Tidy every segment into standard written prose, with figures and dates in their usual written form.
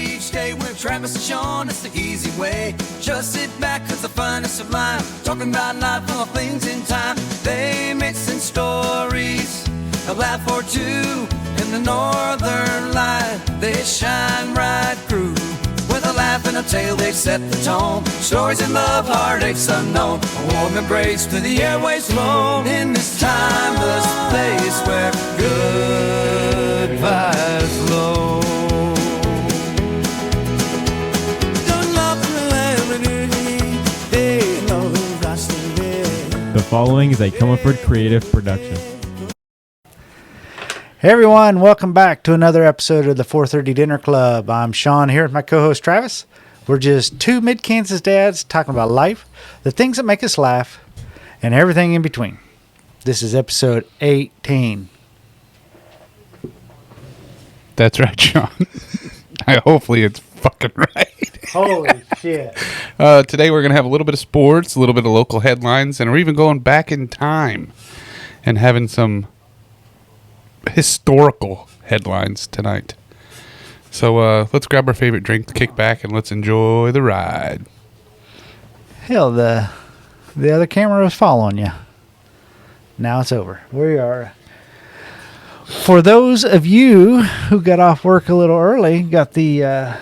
each day with Travis and Shawn, it's the easy way. Just sit back, cause the fun is sublime. Talking about life, all things in time. They mixing stories, a laugh or two. In the northern light, they shine right through. With a laugh and a tale, they set the tone. Stories of love, heartaches unknown. A warm embrace to the airways flown. In this timeless place where good vibes flow. The following is a Comerford Creative production. Hey everyone, welcome back to another episode of the 4:30 Dinner Club. I'm Shawn here with my co-host Travis. We're just two mid-Kansas dads talking about life, the things that make us laugh, and everything in between. This is episode 18. That's right, Shawn. Hopefully it's fucking right. Holy shit. Today we're going to have a little bit of sports, a little bit of local headlines, and we're even going back in time and having some historical headlines tonight. So let's grab our favorite drink, kick back, and let's enjoy the ride. Hell, the other camera was following you. Now it's over. We are... For those of you who got off work a little early, got the...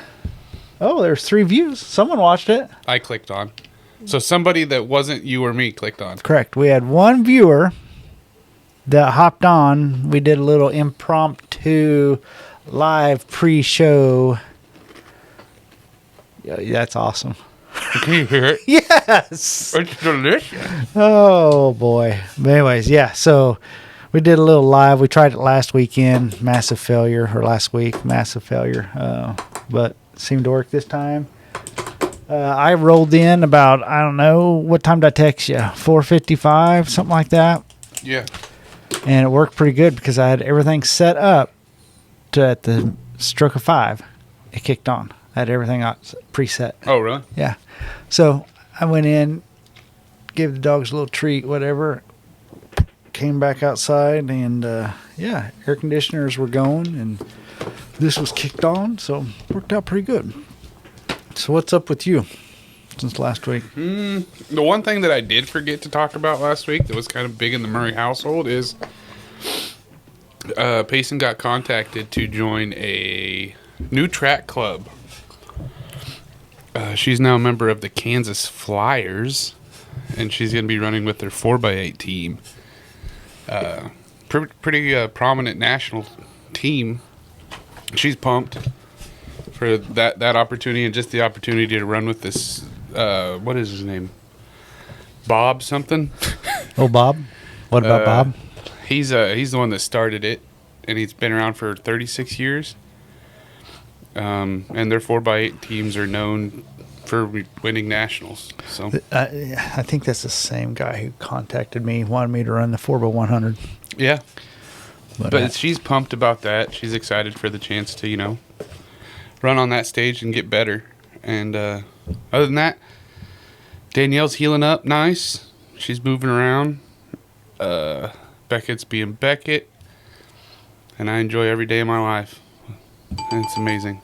there's 3 views. Someone watched it. I clicked on. So somebody that wasn't you or me clicked on. Correct. We had one viewer that hopped on. We did a little impromptu live pre-show. Yeah, that's awesome. Can you hear it? Yes. It's delicious. Oh, boy. But anyways, yeah. So we did a little live. We tried it last weekend. Massive failure. Or last week. Massive failure. But seemed to work this time. I rolled in about, I don't know, what time did I text you? 4:55, something like that. Yeah. And it worked pretty good because I had everything set up to at the stroke of 5. It kicked on. I had everything preset. Oh, really? Yeah. So I went in, gave the dogs a little treat, whatever. Came back outside and, air conditioners were going and this was kicked on. So worked out pretty good. So what's up with you since last week? The one thing that I did forget to talk about last week that was kind of big in the Murray household is Payson got contacted to join a new track club. She's now a member of the Kansas Flyers, and she's going to be running with their 4x8 team. Pretty prominent national team. She's pumped for that opportunity and just the opportunity to run with this, what is his name? Bob something? Oh, Bob? What about Bob? He's the one that started it, and he's been around for 36 years. And their 4x8 teams are known for winning nationals. So I think that's the same guy who contacted me, wanted me to run the 4x100. Yeah. But she's pumped about that. She's excited for the chance to, run on that stage and get better. And other than that, Danielle's healing up nice. She's moving around. Beckett's being Beckett. And I enjoy every day of my life. And it's amazing.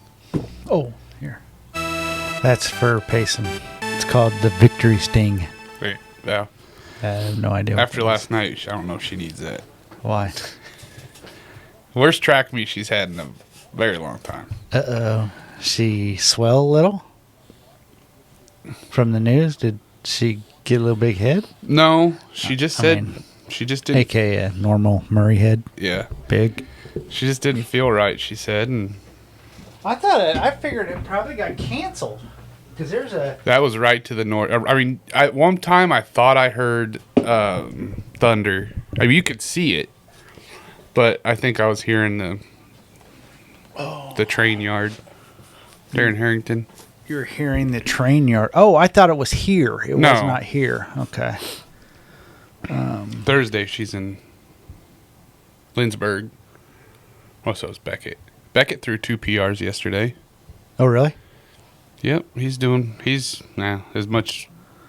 Oh, here. That's for Payson. It's called the Victory Sting. Wait, yeah. I have no idea. After last night, I don't know if she needs that. Why? Worst track meet she's had in a very long time. Uh-oh. She swell a little? From the news? Did she get a little big head? No, she just said she just didn't. AKA a normal Murray head. Yeah. Big. She just didn't feel right, she said. And I figured it probably got canceled. Because there's a... That was right to the north. I mean, one time I thought I heard thunder. I mean, you could see it. But I think I was hearing the train yard there in Harrington. You're hearing the train yard. Oh, I thought it was here. It was not here. Okay. Thursday, she's in Lindsborg. Oh, so is Beckett. Beckett threw 2 PRs yesterday. Oh, really? Yep, he's as much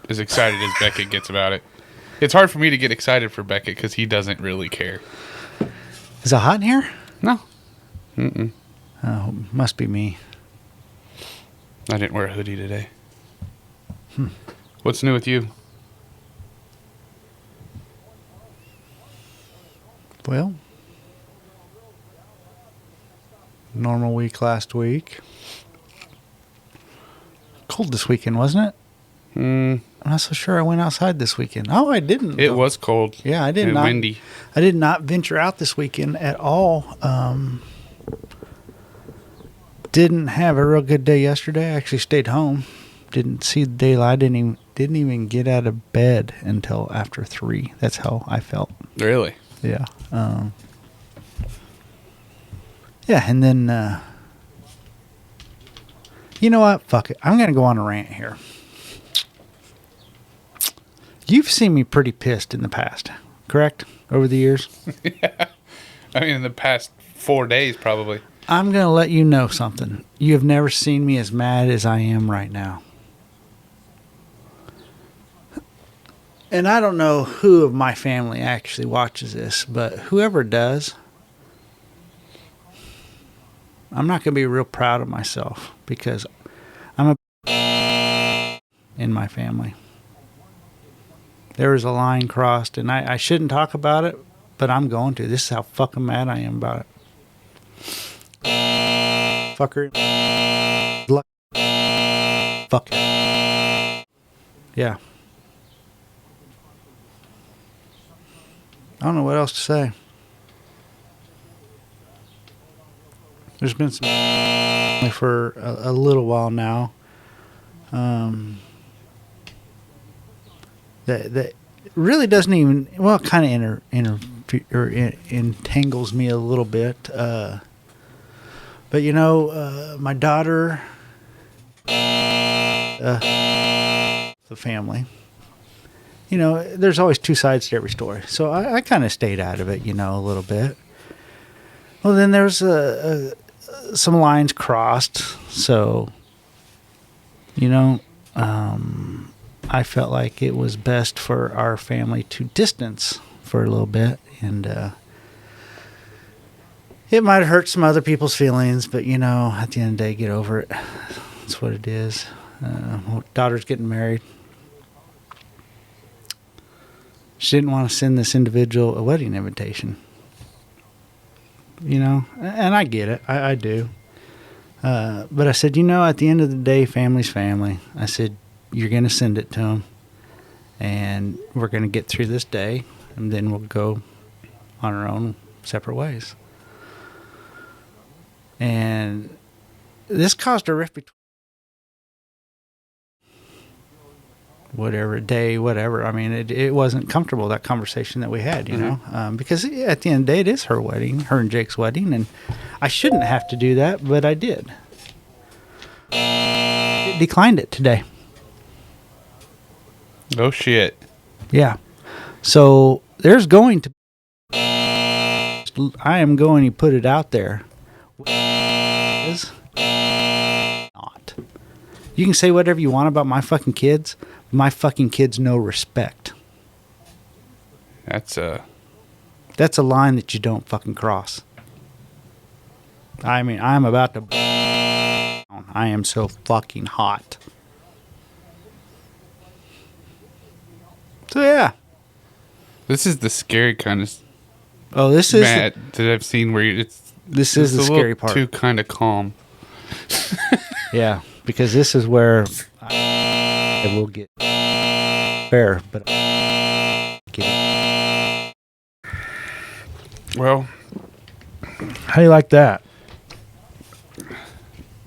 as excited as Beckett gets about it. It's hard for me to get excited for Beckett because he doesn't really care. Is it hot in here? No. Mm-mm. Oh, must be me. I didn't wear a hoodie today. What's new with you? Well, normal week last week. Cold this weekend, wasn't it? I'm not so sure I went outside this weekend. Oh, I didn't. It was cold. Yeah, I did and not. Windy. I did not venture out this weekend at all. Didn't have a real good day yesterday. I actually stayed home. Didn't see the daylight. Didn't even get out of bed until after 3. That's how I felt. Really? Yeah. Yeah, and then you know what? Fuck it. I'm gonna go on a rant here. You've seen me pretty pissed in the past, correct? Over the years? Yeah. I mean, in the past 4 days, probably. I'm going to let you know something. You have never seen me as mad as I am right now. And I don't know who of my family actually watches this, but whoever does, I'm not going to be real proud of myself because I'm a in my family. There was a line crossed, and I shouldn't talk about it, but I'm going to. This is how fucking mad I am about it. Fucker. Fuck. Yeah. I don't know what else to say. There's been some for a little while now. That really doesn't even, well, it kind of entangles me a little bit. But you know, my daughter, the family, you know, there's always two sides to every story. So I kind of stayed out of it, you know, a little bit. Well, then there's some lines crossed. So, you know, I felt like it was best for our family to distance for a little bit. And it might hurt some other people's feelings, but, you know, at the end of the day, get over it. That's what it is. Daughter's getting married. She didn't want to send this individual a wedding invitation. You know, and I get it. I do. But I said, you know, at the end of the day, family's family. I said, you're going to send it to them, and we're going to get through this day, and then we'll go on our own separate ways. And this caused a rift between whatever day, whatever. I mean, it wasn't comfortable, that conversation that we had, you know, because at the end of the day, it is her wedding, her and Jake's wedding, and I shouldn't have to do that, but I did. It declined it today. Oh, shit. Yeah. So there's going to, I am going to put it out there. Not. You can say whatever you want about my fucking kids. My fucking kids know respect. That's a line that you don't fucking cross. I mean, I'm about to. I am so fucking hot. So yeah. This is the scary kind of. Oh, this is Matt that I've seen where this is the scary part. Too kind of calm. Yeah, because this is where I will get fair, but well, how do you like that?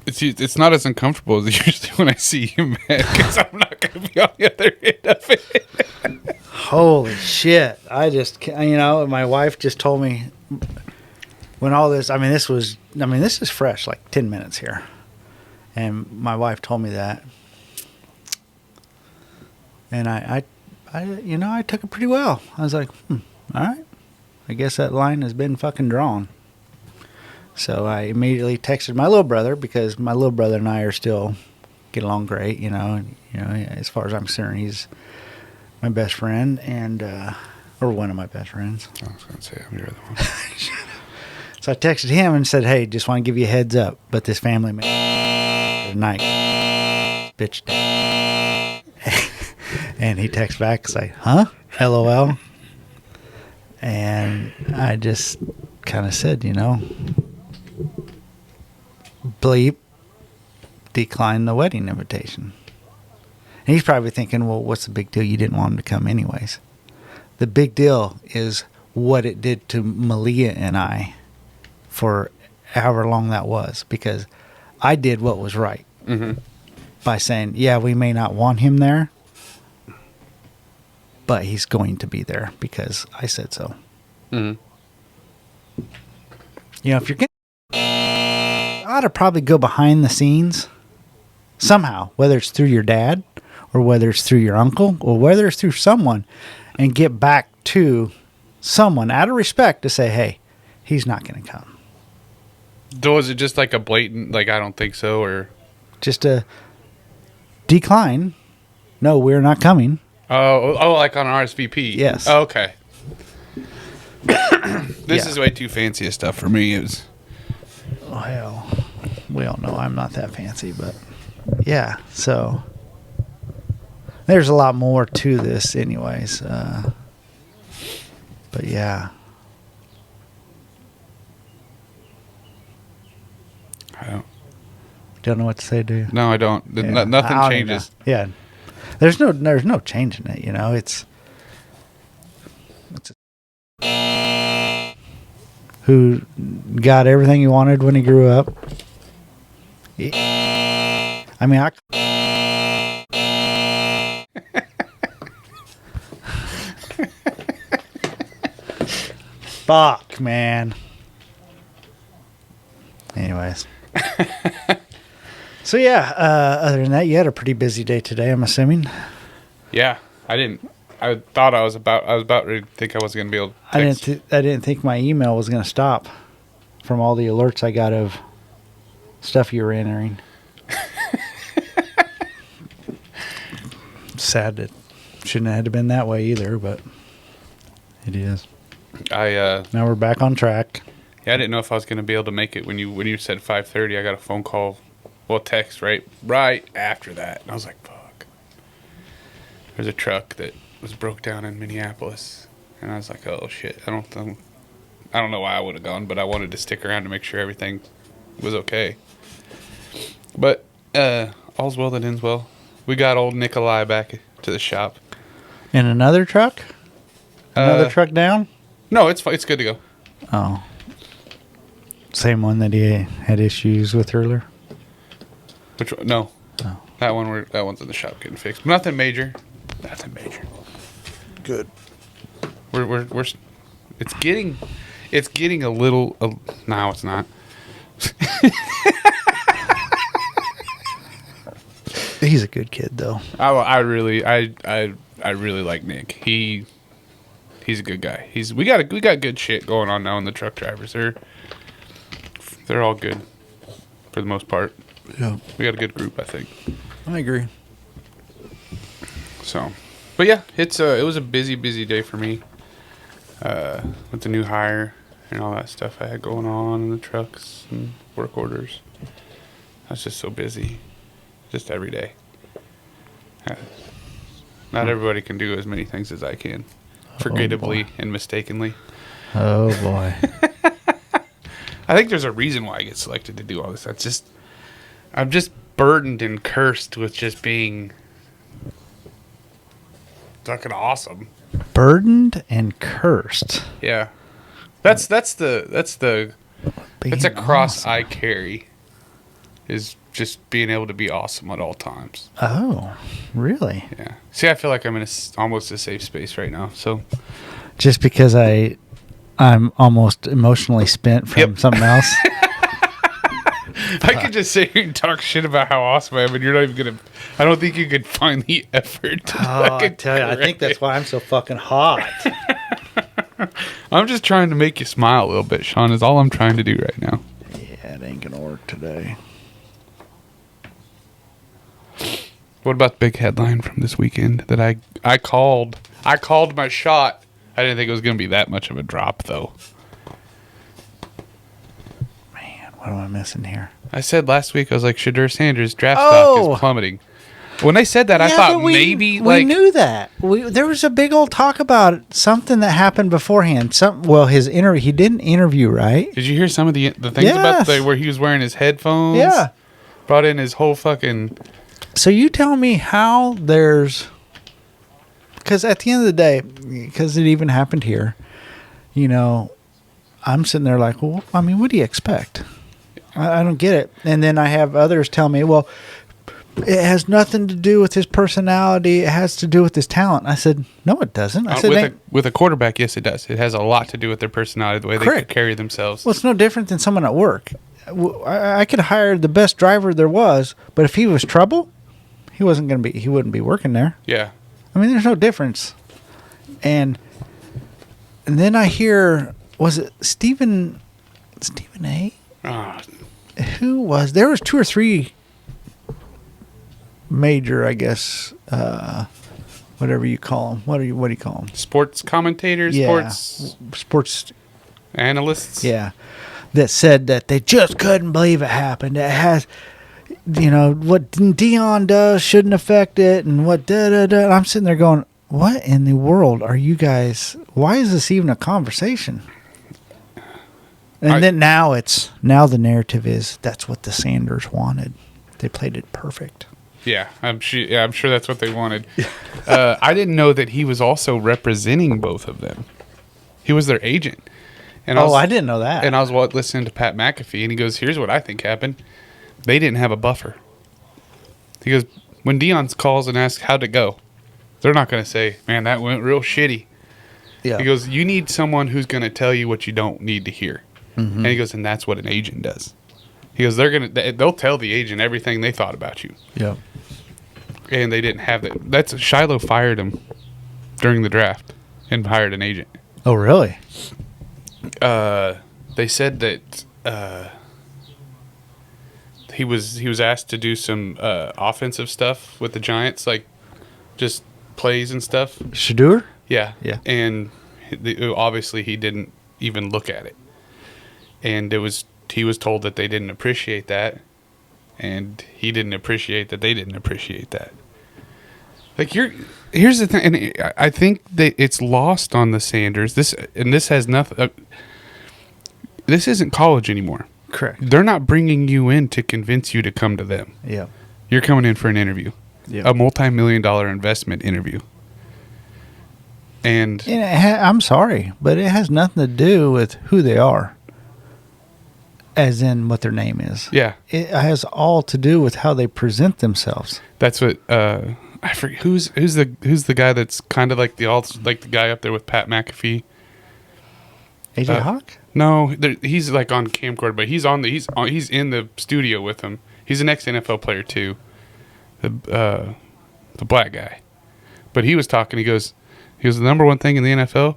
It's not as uncomfortable as usually when I see you, Matt, because I'm not going to be on the other end of it. Holy shit. I just, you know, my wife just told me when all this, this is fresh, like 10 minutes here. And my wife told me that. And I you know, I took it pretty well. I was like, all right. I guess that line has been fucking drawn. So I immediately texted my little brother, because my little brother and I are still get along great, you know. And, you know, as far as I'm concerned, he's my best friend, and or one of my best friends. I was going to say, I'm your other one. So I texted him and said, hey, just want to give you a heads up, but this family tonight. bitch. And he texts back, say, huh? LOL. And I just kind of said, bleep, decline the wedding invitation. And he's probably thinking, well, what's the big deal? You didn't want him to come anyways. The big deal is what it did to Malia and I for however long that was, because I did what was right by saying, yeah, we may not want him there, but he's going to be there because I said so. If you're going to, ought to probably go behind the scenes somehow, whether it's through your dad or whether it's through your uncle or whether it's through someone, and get back to someone out of respect to say, hey, he's not going to come. Was it just like a blatant, like, I don't think so, or just a decline? No, we're not coming. Oh, like on RSVP? Yes. Oh, okay. This is way too fancy of stuff for me. It was. Oh, hell. We all know I'm not that fancy, but yeah, so there's a lot more to this anyways. But yeah. I don't know what to say, do you? No, I don't. Yeah. Nothing changes. Yeah. There's no changing it, It's who got everything he wanted when he grew up. I mean, fuck, man. Anyways. So yeah, other than that, you had a pretty busy day today, I'm assuming. Yeah, I thought I was about to think I wasn't going to be able to text. I didn't think my email was going to stop from all the alerts I got of stuff you were entering. Sad that shouldn't have had to been that way either, but it is. Now we're back on track. Yeah, I didn't know if I was going to be able to make it when you said 5:30. I got a phone call, text right after that, and I was like, "Fuck." There's a truck that was broke down in Minneapolis, and I was like, "Oh shit." I don't know why I would have gone, but I wanted to stick around to make sure everything was okay. But all's well that ends well. We got old Nikolai back to the shop. In another truck? Another truck down? No, it's fine. It's good to go. Oh. Same one that he had issues with earlier? Which one? No. Oh. That one's in the shop getting fixed. Nothing major. Good. We're it's getting a little no, it's not. He's a good kid though. I really like Nick. He's a good guy. We got good shit going on now in the truck drivers. They're all good for the most part. Yeah. We got a good group, I think. I agree. So, but yeah, it was a busy day for me. With the new hire and all that stuff I had going on in the trucks and work orders. I was just so busy. Just every day. Not everybody can do as many things as I can. Forgettably and mistakenly. Oh, boy. I think there's a reason why I get selected to do all this. I'm just burdened and cursed with just being fucking awesome. Burdened and cursed. Yeah. That's a cross awesome. I carry. Is just being able to be awesome at all times. Oh, really? Yeah. See, I feel like I'm in almost a safe space right now. So, just because I'm almost emotionally spent from something else. I could just sit here and talk shit about how awesome I am, and you're not even gonna. I don't think you could find the effort. I tell you, I think that's why I'm so fucking hot. I'm just trying to make you smile a little bit, Shawn. Is all I'm trying to do right now. Yeah, it ain't gonna work today. What about the big headline from this weekend that I called? I called my shot. I didn't think it was going to be that much of a drop, though. Man, what am I missing here? I said last week, I was like, Shadur Sanders' draft stock is plummeting. When they said that, I thought but maybe we knew that. There was a big old talk about it, something that happened beforehand. His interview. He didn't interview, right? Did you hear some of the things about where he was wearing his headphones? Yeah. Brought in his whole fucking. So you tell me how there's. Because at the end of the day, because it even happened here, I'm sitting there like, well, I mean, what do you expect? I don't get it. And then I have others tell me, well, it has nothing to do with his personality. It has to do with his talent. I said, no, it doesn't. I said, with a quarterback, yes, it does. It has a lot to do with their personality, the way they carry themselves. Well, it's no different than someone at work. I could hire the best driver there was, but if he was trouble, he wouldn't be working there. Yeah. I mean, there's no difference. And then I hear, was it Stephen A? Who was? There was 2 or 3 major, I guess, whatever you call them. What do you call them? Sports commentators, yeah. Sports analysts. Yeah. That said that they just couldn't believe it happened. It has, what Dion does shouldn't affect it, and what da-da-da. I'm sitting there going, what in the world are you guys, why is this even a conversation? And then now the narrative is that's what the Sanders wanted. They played it perfect. Yeah, I'm sure that's what they wanted. I didn't know that he was also representing both of them. He was their agent. And I didn't know that. And I was listening to Pat McAfee, and he goes, here's what I think happened. They didn't have a buffer. He goes, when Dion calls and asks how'd it go, they're not going to say, man, that went real shitty. Yeah. He goes, you need someone who's going to tell you what you don't need to hear. Mm-hmm. And he goes, and that's what an agent does. He goes, they'll tell the agent everything they thought about you. Yeah. And they didn't have that. Shiloh fired him during the draft and hired an agent. Oh, really? They said that he was asked to do some offensive stuff with the Giants, like just plays and stuff. Shador? Yeah. Yeah. And obviously he didn't even look at it. And he was told that they didn't appreciate that, and he didn't appreciate that they didn't appreciate that. Like here's the thing, and I think that it's lost on the Sanders. This has nothing. This isn't college anymore. Correct. They're not bringing you in to convince you to come to them. Yeah. You're coming in for an interview. Yeah. A multi-million-dollar investment interview. And I'm sorry, but it has nothing to do with who they are. As in what their name is. Yeah. It has all to do with how they present themselves. That's what I forget who's the guy that's kind of like the guy up there with Pat McAfee. AJ Hawk? No, he's like on camcorder, but he's in the studio with him. He's an ex-NFL player too. The black guy. But he was talking, he goes the number one thing in the NFL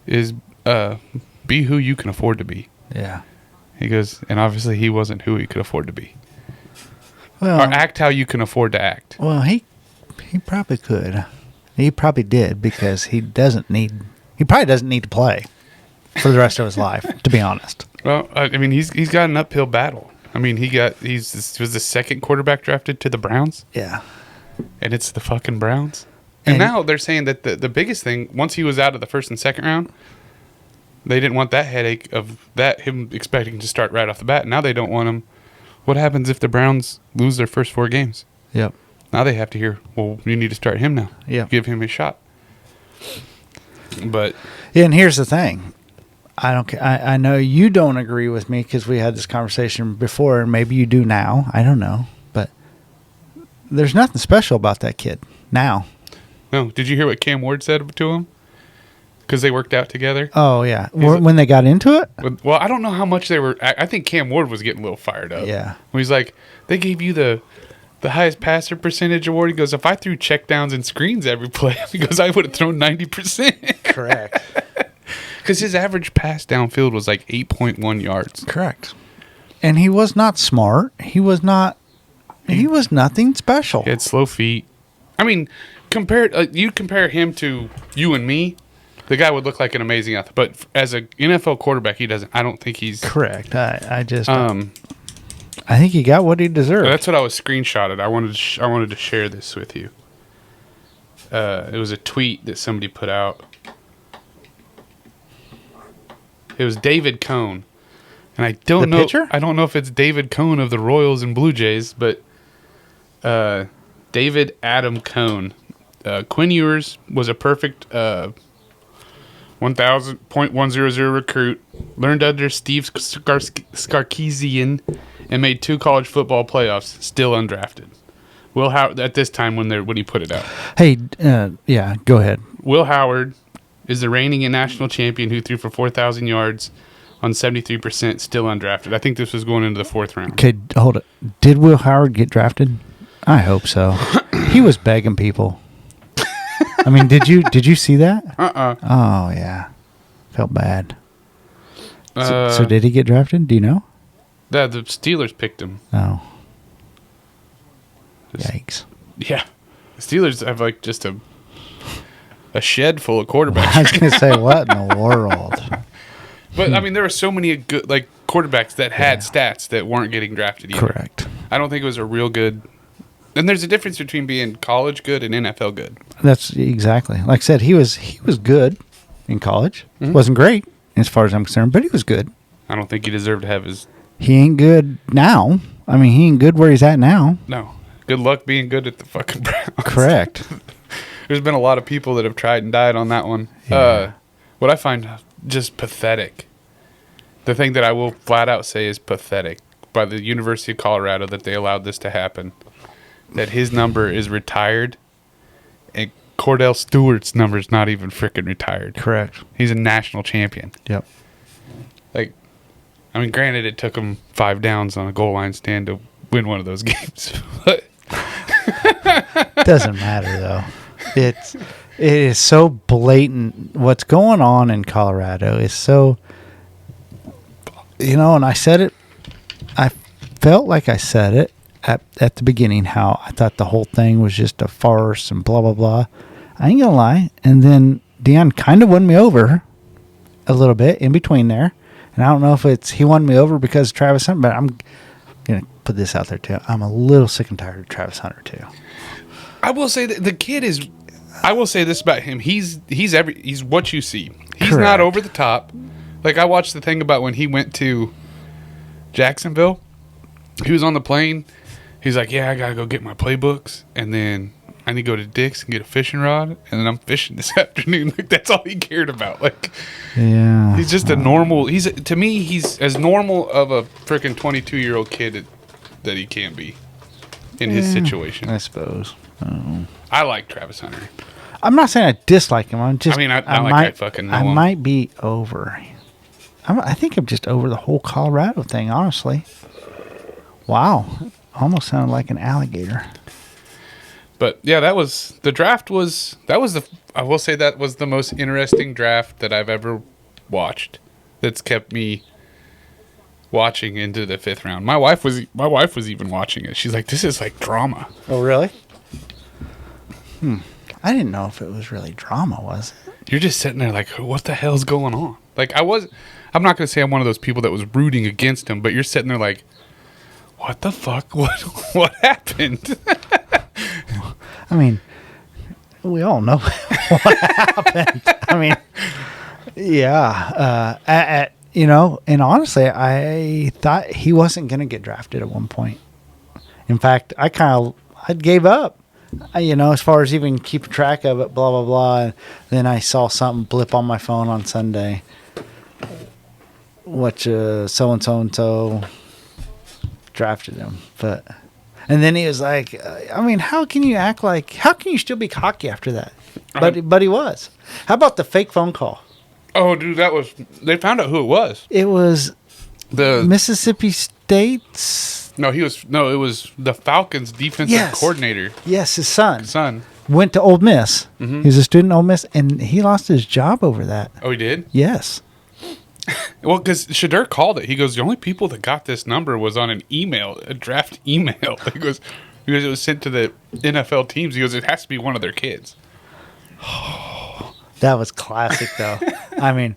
is be who you can afford to be. Yeah. He goes, and obviously he wasn't who he could afford to be. Well, or act how you can afford to act. Well, he probably could. He probably did because he probably doesn't need to play for the rest of his life, to be honest. Well, I mean, he's got an uphill battle. I mean, he was the second quarterback drafted to the Browns. Yeah. And it's the fucking Browns. And now they're saying that the biggest thing, once he was out of the first and second round, they didn't want that headache of him expecting to start right off the bat. Now they don't want him. What happens if the Browns lose their first 4 games? Yep. Now they have to hear, well, you need to start him now. Yeah. Give him a shot. But yeah, and here's the thing. I know you don't agree with me because we had this conversation before, and maybe you do now. I don't know. But there's nothing special about that kid now. No. Did you hear what Cam Ward said to him? Because they worked out together. Oh, yeah. When they got into it? Well, I don't know how much they were. I think Cam Ward was getting a little fired up. Yeah. When he's like, they gave you the highest passer percentage award. He goes, if I threw checkdowns and screens every play, he goes, I would have thrown 90%. Correct. Because his average pass downfield was like 8.1 yards. Correct. And he was not smart. He was nothing special. He had slow feet. I mean, you compare him to you and me, the guy would look like an amazing athlete. But as an NFL quarterback, he doesn't. I don't think he's correct. I just I think he got what he deserved. That's what I was screenshotted. I wanted to share this with you. It was a tweet that somebody put out. It was David Cone, and I don't know. Pitcher? I don't know if it's David Cone of the Royals and Blue Jays, but David Adam Cone. Quinn Ewers was a perfect 1,000.100 recruit. Learned under Steve Sarkisian and made 2 college football playoffs. Still undrafted. Will Howard at this time when he put it out. Hey, yeah, go ahead. Will Howard is the reigning national champion who threw for 4,000 yards on 73%, still undrafted. I think this was going into the 4th round. Okay, hold it. Did Will Howard get drafted? I hope so. He was begging people. I mean, did you see that? Oh yeah, felt bad. So did he get drafted? Do you know? The Steelers picked him. Oh, yikes! Yeah, the Steelers have like just a shed full of quarterbacks. I was gonna say, what in the world? But I mean, there were so many good like quarterbacks that had stats that weren't getting drafted either. Correct. I don't think it was a real good. And there's a difference between being college good and NFL good. That's exactly. Like I said, he was good in college. Mm-hmm. Wasn't great as far as I'm concerned, but he was good. I don't think he deserved to have his. He ain't good now. I mean, he ain't good where he's at now. No. Good luck being good at the fucking Browns. Correct. There's been a lot of people that have tried and died on that one. Yeah. What I find just pathetic. The thing that I will flat out say is pathetic by the University of Colorado that they allowed this to happen. That his number is retired, and Cordell Stewart's number is not even freaking retired. Correct. He's a national champion. Yep. Like, I mean, granted, it took him 5 downs on a goal line stand to win one of those games. But Doesn't matter though. It is so blatant. What's going on in Colorado is so. And I said it. I felt like I said it. At the beginning, how I thought the whole thing was just a farce and blah, blah, blah. I ain't gonna lie. And then Deion kind of won me over a little bit in between there. And I don't know if he won me over because of Travis Hunter, but I'm going to put this out there too. I'm a little sick and tired of Travis Hunter too. I will say that the kid is, I will say this about him. He's what you see. He's Correct. not over the top. Like I watched the thing about when he went to Jacksonville. He was on the plane. He's like, yeah, I got to go get my playbooks, and then I need to go to Dick's and get a fishing rod, and then I'm fishing this afternoon. Like, that's all he cared about. Like, yeah, he's just a normal, to me, he's as normal of a freaking 22-year-old kid that he can be in his situation. I suppose. I like Travis Hunter. I'm not saying I dislike him. I'm just, I fucking know I him. might be over. I think I'm just over the whole Colorado thing, honestly. Wow. Almost sounded like an alligator. But yeah, I will say that was the most interesting draft that I've ever watched. That's kept me watching into the 5th round. My wife was even watching it. She's like, this is like drama. Oh, really? I didn't know if it was really drama, was it? You're just sitting there like, what the hell's going on? Like I'm not going to say I'm one of those people that was rooting against him, but you're sitting there like, what the fuck? What happened? I mean, we all know what happened. I mean, yeah. And honestly, I thought he wasn't going to get drafted at one point. In fact, I gave up, as far as even keeping track of it, blah, blah, blah. And then I saw something blip on my phone on Sunday. So-and-so drafted him, and then he was like, how can you still be cocky after that? But he was. How about the fake phone call? Oh, dude, they found out who it was. It was the Mississippi State's. It was the Falcons defensive coordinator. Yes, his son went to Ole Miss. Mm-hmm. He was a student at Ole Miss, and he lost his job over that. Oh, he did? Yes. Well, because Shadur called it. He goes, the only people that got this number was on an email, a draft email. He goes, because it was sent to the NFL teams. He goes, it has to be one of their kids. That was classic, though. I mean,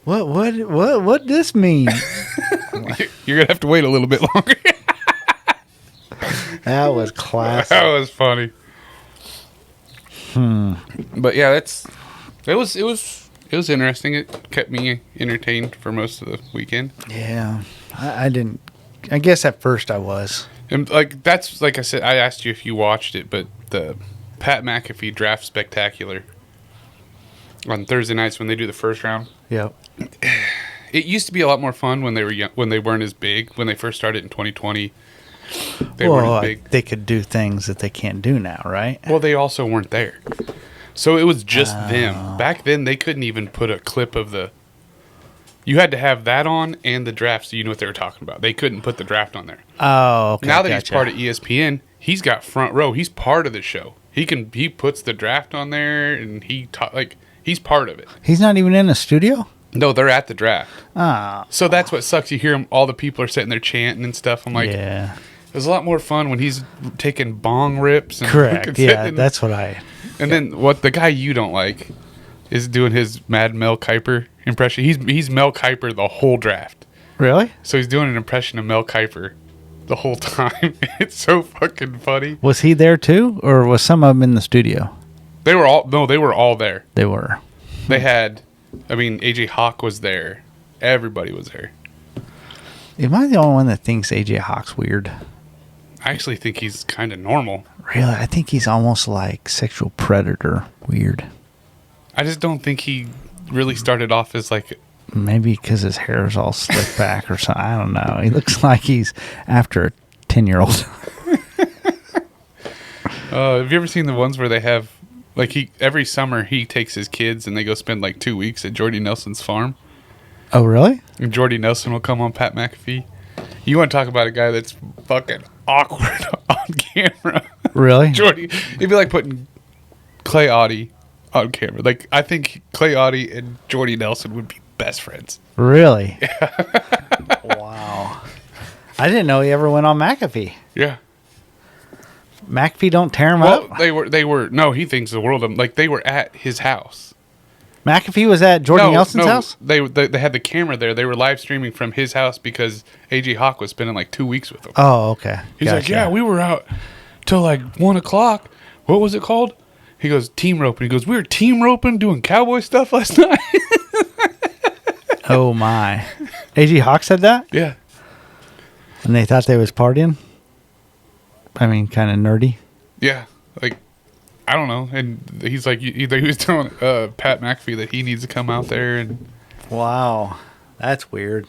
what this mean? You're gonna have to wait a little bit longer. That was classic. That was funny. But yeah, it was interesting. It kept me entertained for most of the weekend. Yeah, I didn't. I guess at first I was. And like I said, I asked you if you watched it, but the Pat McAfee Draft Spectacular on Thursday nights when they do the first round. Yep. It used to be a lot more fun when they were young, when they weren't as big. When they first started in 2020, they weren't as big. They could do things that they can't do now, right? Well, they also weren't there, so it was just them. Back then, they couldn't even put a clip of the. You had to have that on and the draft, so you knew what they were talking about. They couldn't put the draft on there. Oh, okay. Now that he's part of ESPN, he's got front row. He's part of the show. He puts the draft on there, and he's part of it. He's not even in the studio? No, they're at the draft. Ah. So that's what sucks. You hear him, all the people are sitting there chanting and stuff. I'm like, yeah. It was a lot more fun when he's taking bong rips. And Correct. Yeah, that's what I. And then what the guy you don't like is doing his Mad Mel Kiper impression. He's Mel Kiper the whole draft. Really? So he's doing an impression of Mel Kiper the whole time. It's so fucking funny. Was he there too, or was some of them in the studio? They were all there. They were. They had, AJ Hawk was there. Everybody was there. Am I the only one that thinks AJ Hawk's weird? I actually think he's kind of normal. Really? I think he's almost like sexual predator weird. I just don't think he really started off as like... Maybe because his hair is all slicked back or something. I don't know. He looks like he's after a 10-year-old. Have you ever seen the ones where they have... every summer he takes his kids and they go spend 2 weeks at Jordy Nelson's farm. Oh, really? And Jordy Nelson will come on Pat McAfee. You want to talk about a guy that's fucking awkward on camera. Really? Jordy, it'd be like putting Clay Audie on camera. I think Clay Audie and Jordy Nelson would be best friends. Really? Yeah. Wow. I didn't know he ever went on McAfee. Yeah. McAfee don't tear him up? They were, no, he thinks the world of them. They were at his house. McAfee was at Jordy Nelson's house? They had the camera there. They were live streaming from his house because AJ Hawk was spending 2 weeks with him. Oh, okay. He's like, yeah, we were out till 1 o'clock. What was it called? He goes, team roping. He goes, we were team roping doing cowboy stuff last night. Oh, my. AJ Hawk said that? Yeah. And they thought they was partying? Kind of nerdy? Yeah. I don't know. And he's like, he was telling Pat McAfee that he needs to come out there. And wow. That's weird.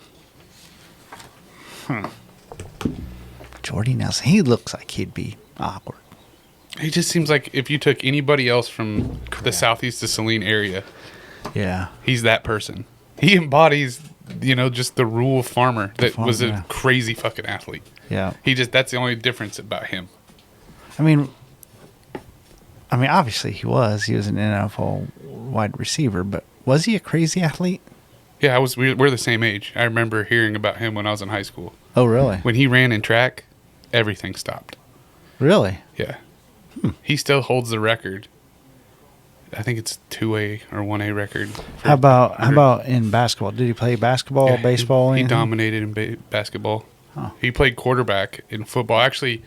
Jordy Nelson, he looks like he'd be awkward. He just seems like if you took anybody else from the southeast to Saline area, yeah, he's that person. He embodies, just the rural farmer that was a crazy fucking athlete. Yeah. That's the only difference about him. Obviously he was an NFL wide receiver, but was he a crazy athlete? Yeah, we're the same age. I remember hearing about him when I was in high school. Oh, really? When he ran in track, everything stopped. Really? Yeah. He still holds the record. I think it's 2A or 1A record. How about in basketball? Did he play basketball, baseball? He dominated in basketball. Huh. He played quarterback in football. Actually,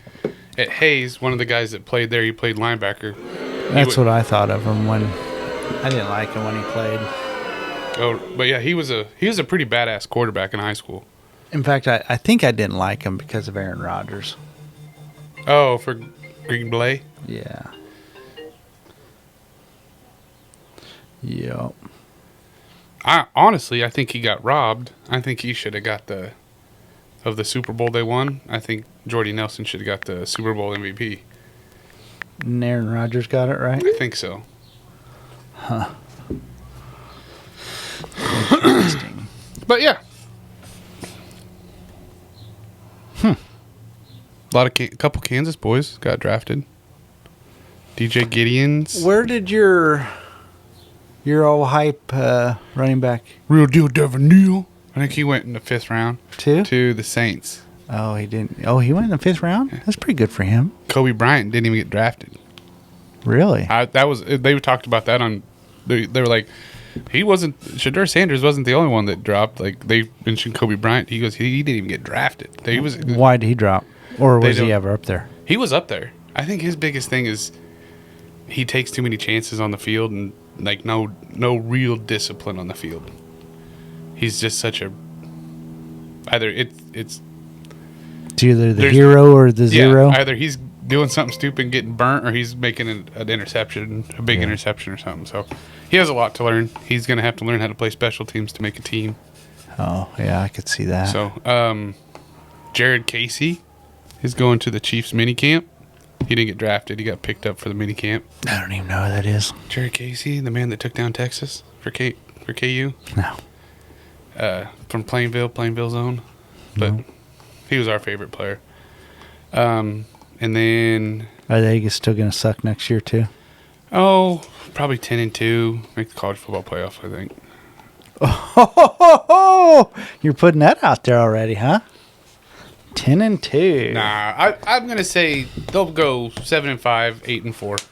at Hayes, one of the guys that played there, he played linebacker. That's what I thought of him when I didn't like him when he played. Oh, but yeah, he was a pretty badass quarterback in high school. In fact, I think I didn't like him because of Aaron Rodgers. Oh, for Green Bay? Yeah. Yep. I think he got robbed. I think he should have got the Super Bowl they won. I think Jordy Nelson should have got the Super Bowl MVP. And Aaron Rodgers got it right? I think so. Huh. Interesting. But yeah. A couple Kansas boys got drafted. DJ Gideons. Where did your old hype running back? Real deal Devin Neal. I think he went in the 5th round. To the Saints. Oh, he didn't. Oh, he went in the 5th round? Yeah. That's pretty good for him. Kobe Bryant didn't even get drafted. Really? They talked about that on. They were like, He wasn't. Shedeur Sanders wasn't the only one that dropped. Like they mentioned Kobe Bryant. He goes. He didn't even get drafted. He was. Why did he drop? Or was he ever up there? He was up there. I think his biggest thing is he takes too many chances on the field and like no real discipline on the field. He's just such a. Either it's either the hero or the zero. Either he's doing something stupid and getting burnt, or he's making an interception, a big interception or something. So he has a lot to learn. He's going to have to learn how to play special teams to make a team. Oh, yeah, I could see that. So Jared Casey is going to the Chiefs minicamp. He didn't get drafted. He got picked up for the minicamp. I don't even know who that is. Jared Casey, the man that took down Texas for KU. No. From Plainville zone. But he was our favorite player. And then... Are they still going to suck next year, too? Oh, probably 10-2. Make the college football playoff, I think. Oh, you're putting that out there already, huh? 10-2. Nah, I'm going to say they'll go 7-5, 8-4.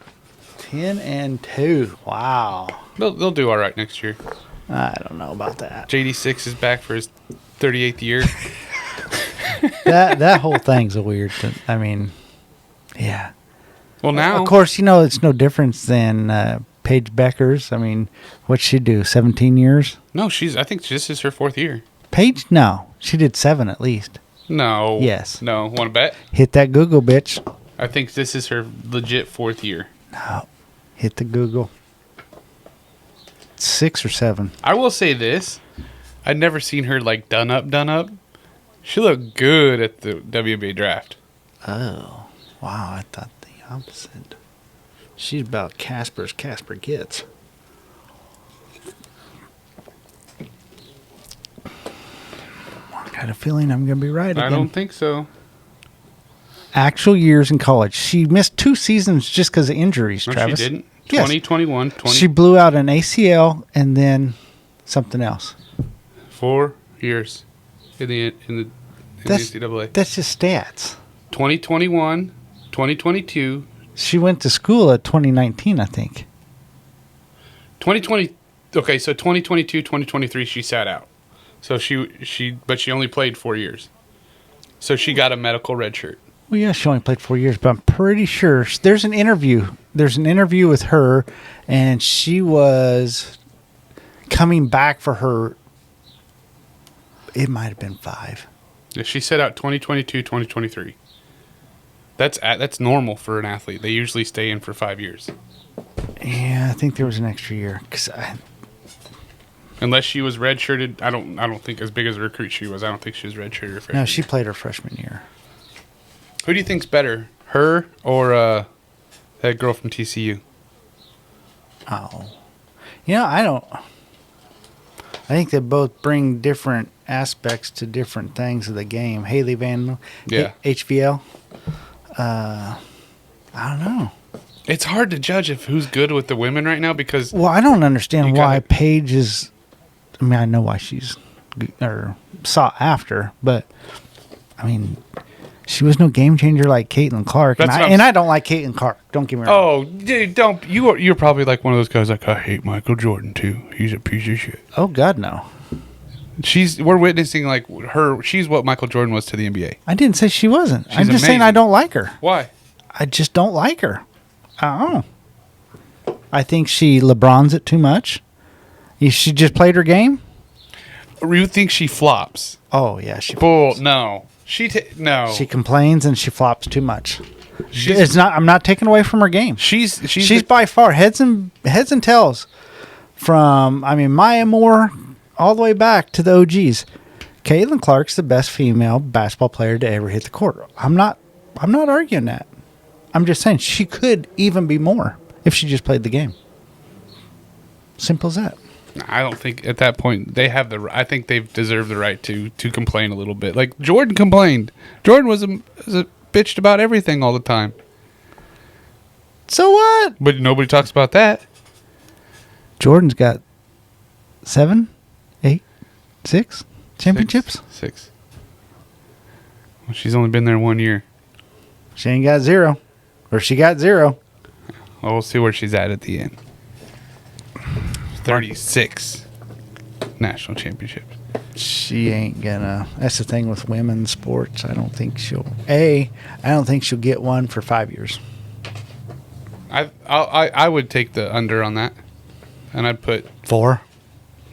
10-2. Wow. They'll do all right next year. I don't know about that. JD6 is back for his 38th year. that whole thing's a weird thing. I mean, yeah. Well, now... Of course, it's no difference than Paige Beckers. I mean, what'd she do, 17 years? No, I think this is her 4th year. Paige? No. She did 7 at least. No. Yes. No. Want to bet? Hit that Google, bitch. I think this is her legit 4th year. No. Hit the Google. 6 or 7. I will say this. I'd never seen her like done up. She looked good at the WNBA draft. Oh. Wow, I thought the opposite. She's about Casper's Casper gets. I got a feeling I'm going to be right again. I don't think so. Actual years in college. She missed 2 seasons just because of injuries, No, Travis. she didn't. Yes. 2021, 20. She blew out an ACL and then something else. 4 years in the NCAA. That's just stats. 2021, 2022. She went to school at 2019, I think. 2020. Okay, so 2022, 2023, she sat out. So but she only played 4 years. So she got a medical red shirt. Well, yeah, she only played 4 years, but I'm pretty sure there's an interview. There's an interview with her, and she was coming back for her. It might have been 5. Yeah, she set out 2022, 2023. That's normal for an athlete. They usually stay in for 5 years. Yeah, I think there was an extra year Unless she was redshirted, I don't think as big as a recruit she was. I don't think she was redshirted her freshman. No, she played her freshman year. Who do you think's better, her or that girl from TCU? Oh, I think they both bring different aspects to different things of the game. Haley Van, HVL. I don't know. It's hard to judge who's good with the women right now because. Well, I don't understand why Paige is. I mean, I know why she's sought after, but I mean, she was no game changer like Caitlin Clark, and I don't like Caitlin Clark. Don't get me wrong. Oh, dude, don't you're probably like one of those guys like I hate Michael Jordan too. He's a piece of shit. Oh God, no. We're witnessing like her. She's what Michael Jordan was to the NBA. I didn't say she wasn't. She's I'm just saying amazing. I don't like her. Why? I just don't like her. I don't know. I think she LeBrons it too much. She just played her game. You think she flops? Oh yeah, she. Bull. No. No. She complains and she flops too much. I'm not taking away from her game. She's by far heads and tails from. I mean, Maya Moore all the way back to the OGs. Caitlin Clark's the best female basketball player to ever hit the court. I'm not arguing that. I'm just saying she could even be more if she just played the game. Simple as that. I don't think at that point they have I think they've deserved the right to complain a little bit. Like Jordan complained. Jordan was a bitched about everything all the time. So what? But nobody talks about that. Jordan's got 7, 8, 6 championships. 6. Well, she's only been there 1 year. She ain't got 0. Or she got 0. Well, we'll see where she's at the end. 36 national championships. She ain't gonna. That's the thing with women's sports. I don't think she'll get one for 5 years. I would take the under on that, and I'd put 4.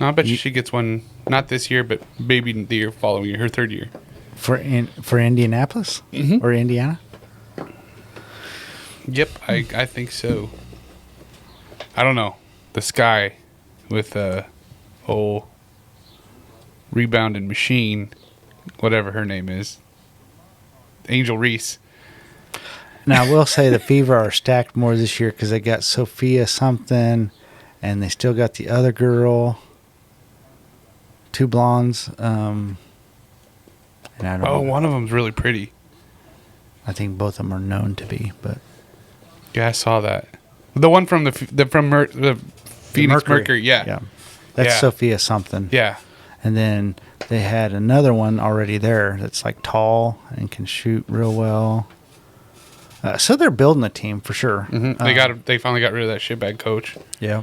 No, I bet you she gets one not this year, but maybe the year following year, her third year for Indianapolis or Indiana. Yep, I think so. I don't know. The Sky with whole rebounding machine, whatever her name is, Angel Reese. Now, I will say the Fever are stacked more this year because they got Sophia something, and they still got the other girl, 2 blondes. And I don't know. One of them's really pretty. I think both of them are known to be, but yeah, I saw that. The one from the Phoenix Mercury, yeah. That's Sophia something. Yeah. And then they had another one already there that's like tall and can shoot real well. So they're building a team for sure. Mm-hmm. They finally got rid of that shitbag coach. Yeah.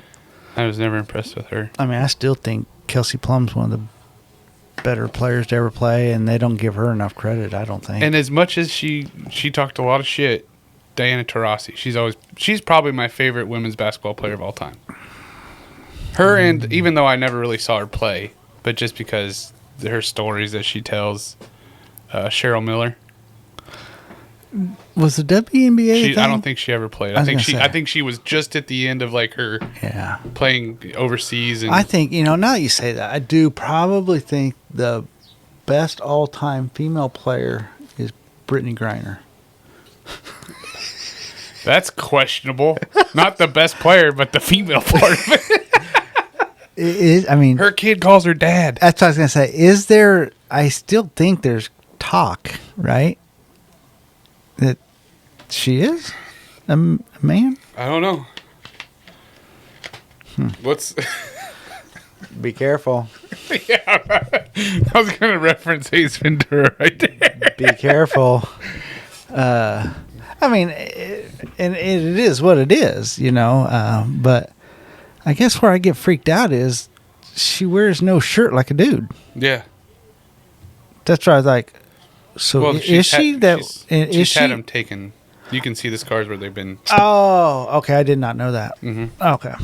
I was never impressed with her. I mean, I still think Kelsey Plum's one of the better players to ever play, and they don't give her enough credit, I don't think. And as much as she talked a lot of shit, Diana Taurasi, she's probably my favorite women's basketball player of all time. Her, and even though I never really saw her play, but just because her stories that she tells, Cheryl Miller. Was the WNBA? I don't think she ever played. I think she was just at the end of like her playing overseas. And I think, now that you say that, I do probably think the best all-time female player is Brittany Griner. That's questionable. Not the best player, but the female part of it. It is, I mean, her kid calls her dad. That's what I was going to say. I still think there's talk, right? That she is a man? I don't know. What's... Be careful. Yeah, I was going to reference Ace Ventura right there. Be careful. I mean, and it is what it is, but I guess where I get freaked out is she wears no shirt like a dude. Yeah. That's why I was like, so is she that? She's had them taken. You can see the scars where they've been. Oh, okay. I did not know that. Mm-hmm. Okay.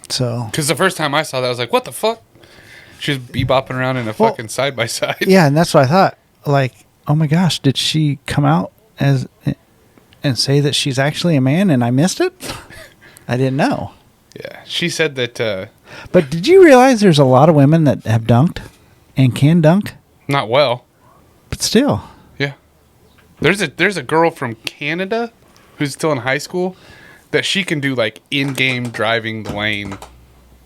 So. Because the first time I saw that, I was like, what the fuck? She was bebopping around in a fucking side-by-side. Yeah, and that's what I thought. Like, oh my gosh, did she come out and say that she's actually a man and I missed it? I didn't know. Yeah. She said that. But did you realize there's a lot of women that have dunked and can dunk? Not well. But still. Yeah. There's a girl from Canada who's still in high school that she can do like in-game driving the lane,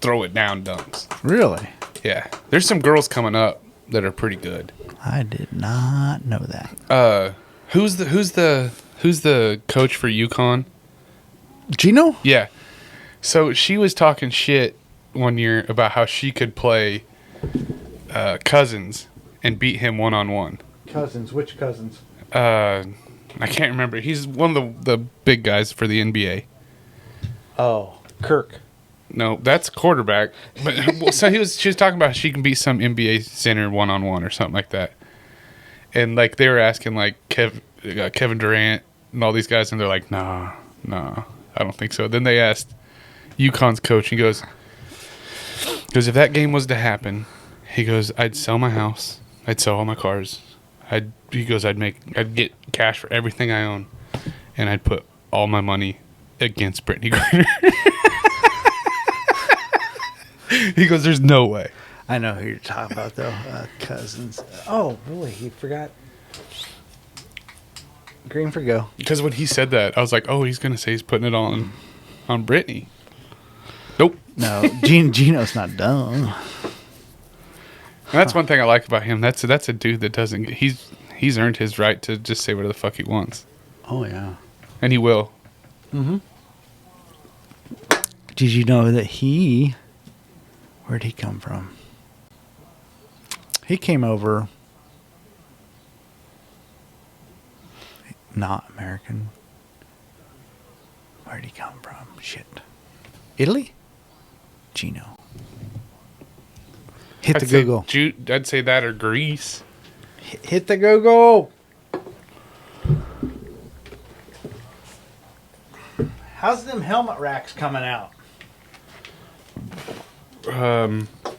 throw it down dunks. Really? Yeah. There's some girls coming up that are pretty good. I did not know that. Who's the coach for UConn? Gino? Yeah. So she was talking shit one year about how she could play Cousins and beat him one-on-one. Cousins? Which Cousins? I can't remember. He's one of the big guys for the NBA. Oh, Kirk. No, that's quarterback. But so she was talking about she can beat some NBA center one-on-one or something like that. And like they were asking like Kevin Durant and all these guys, and they're like, nah, I don't think so. Then they asked UConn's coach. He goes, if that game was to happen, he goes, I'd sell my house, I'd sell all my cars, I'd get cash for everything I own, and I'd put all my money against Brittany Griner. He goes, there's no way. I know who you're talking about, though. Cousins. Oh, really? He forgot. Green for go. Because when he said that, I was like, oh, he's going to say he's putting it on Brittany. Nope. No, Gino's not dumb. And that's one thing I like about him. That's a dude that doesn't... He's earned his right to just say whatever the fuck he wants. Oh, yeah. And he will. Mm-hmm. Did you know that where'd he come from? He came over... Not American. Where'd he come from? Shit. Italy? Gino. Hit the Google. I'd say that or grease. Hit the Google. How's them helmet racks coming out?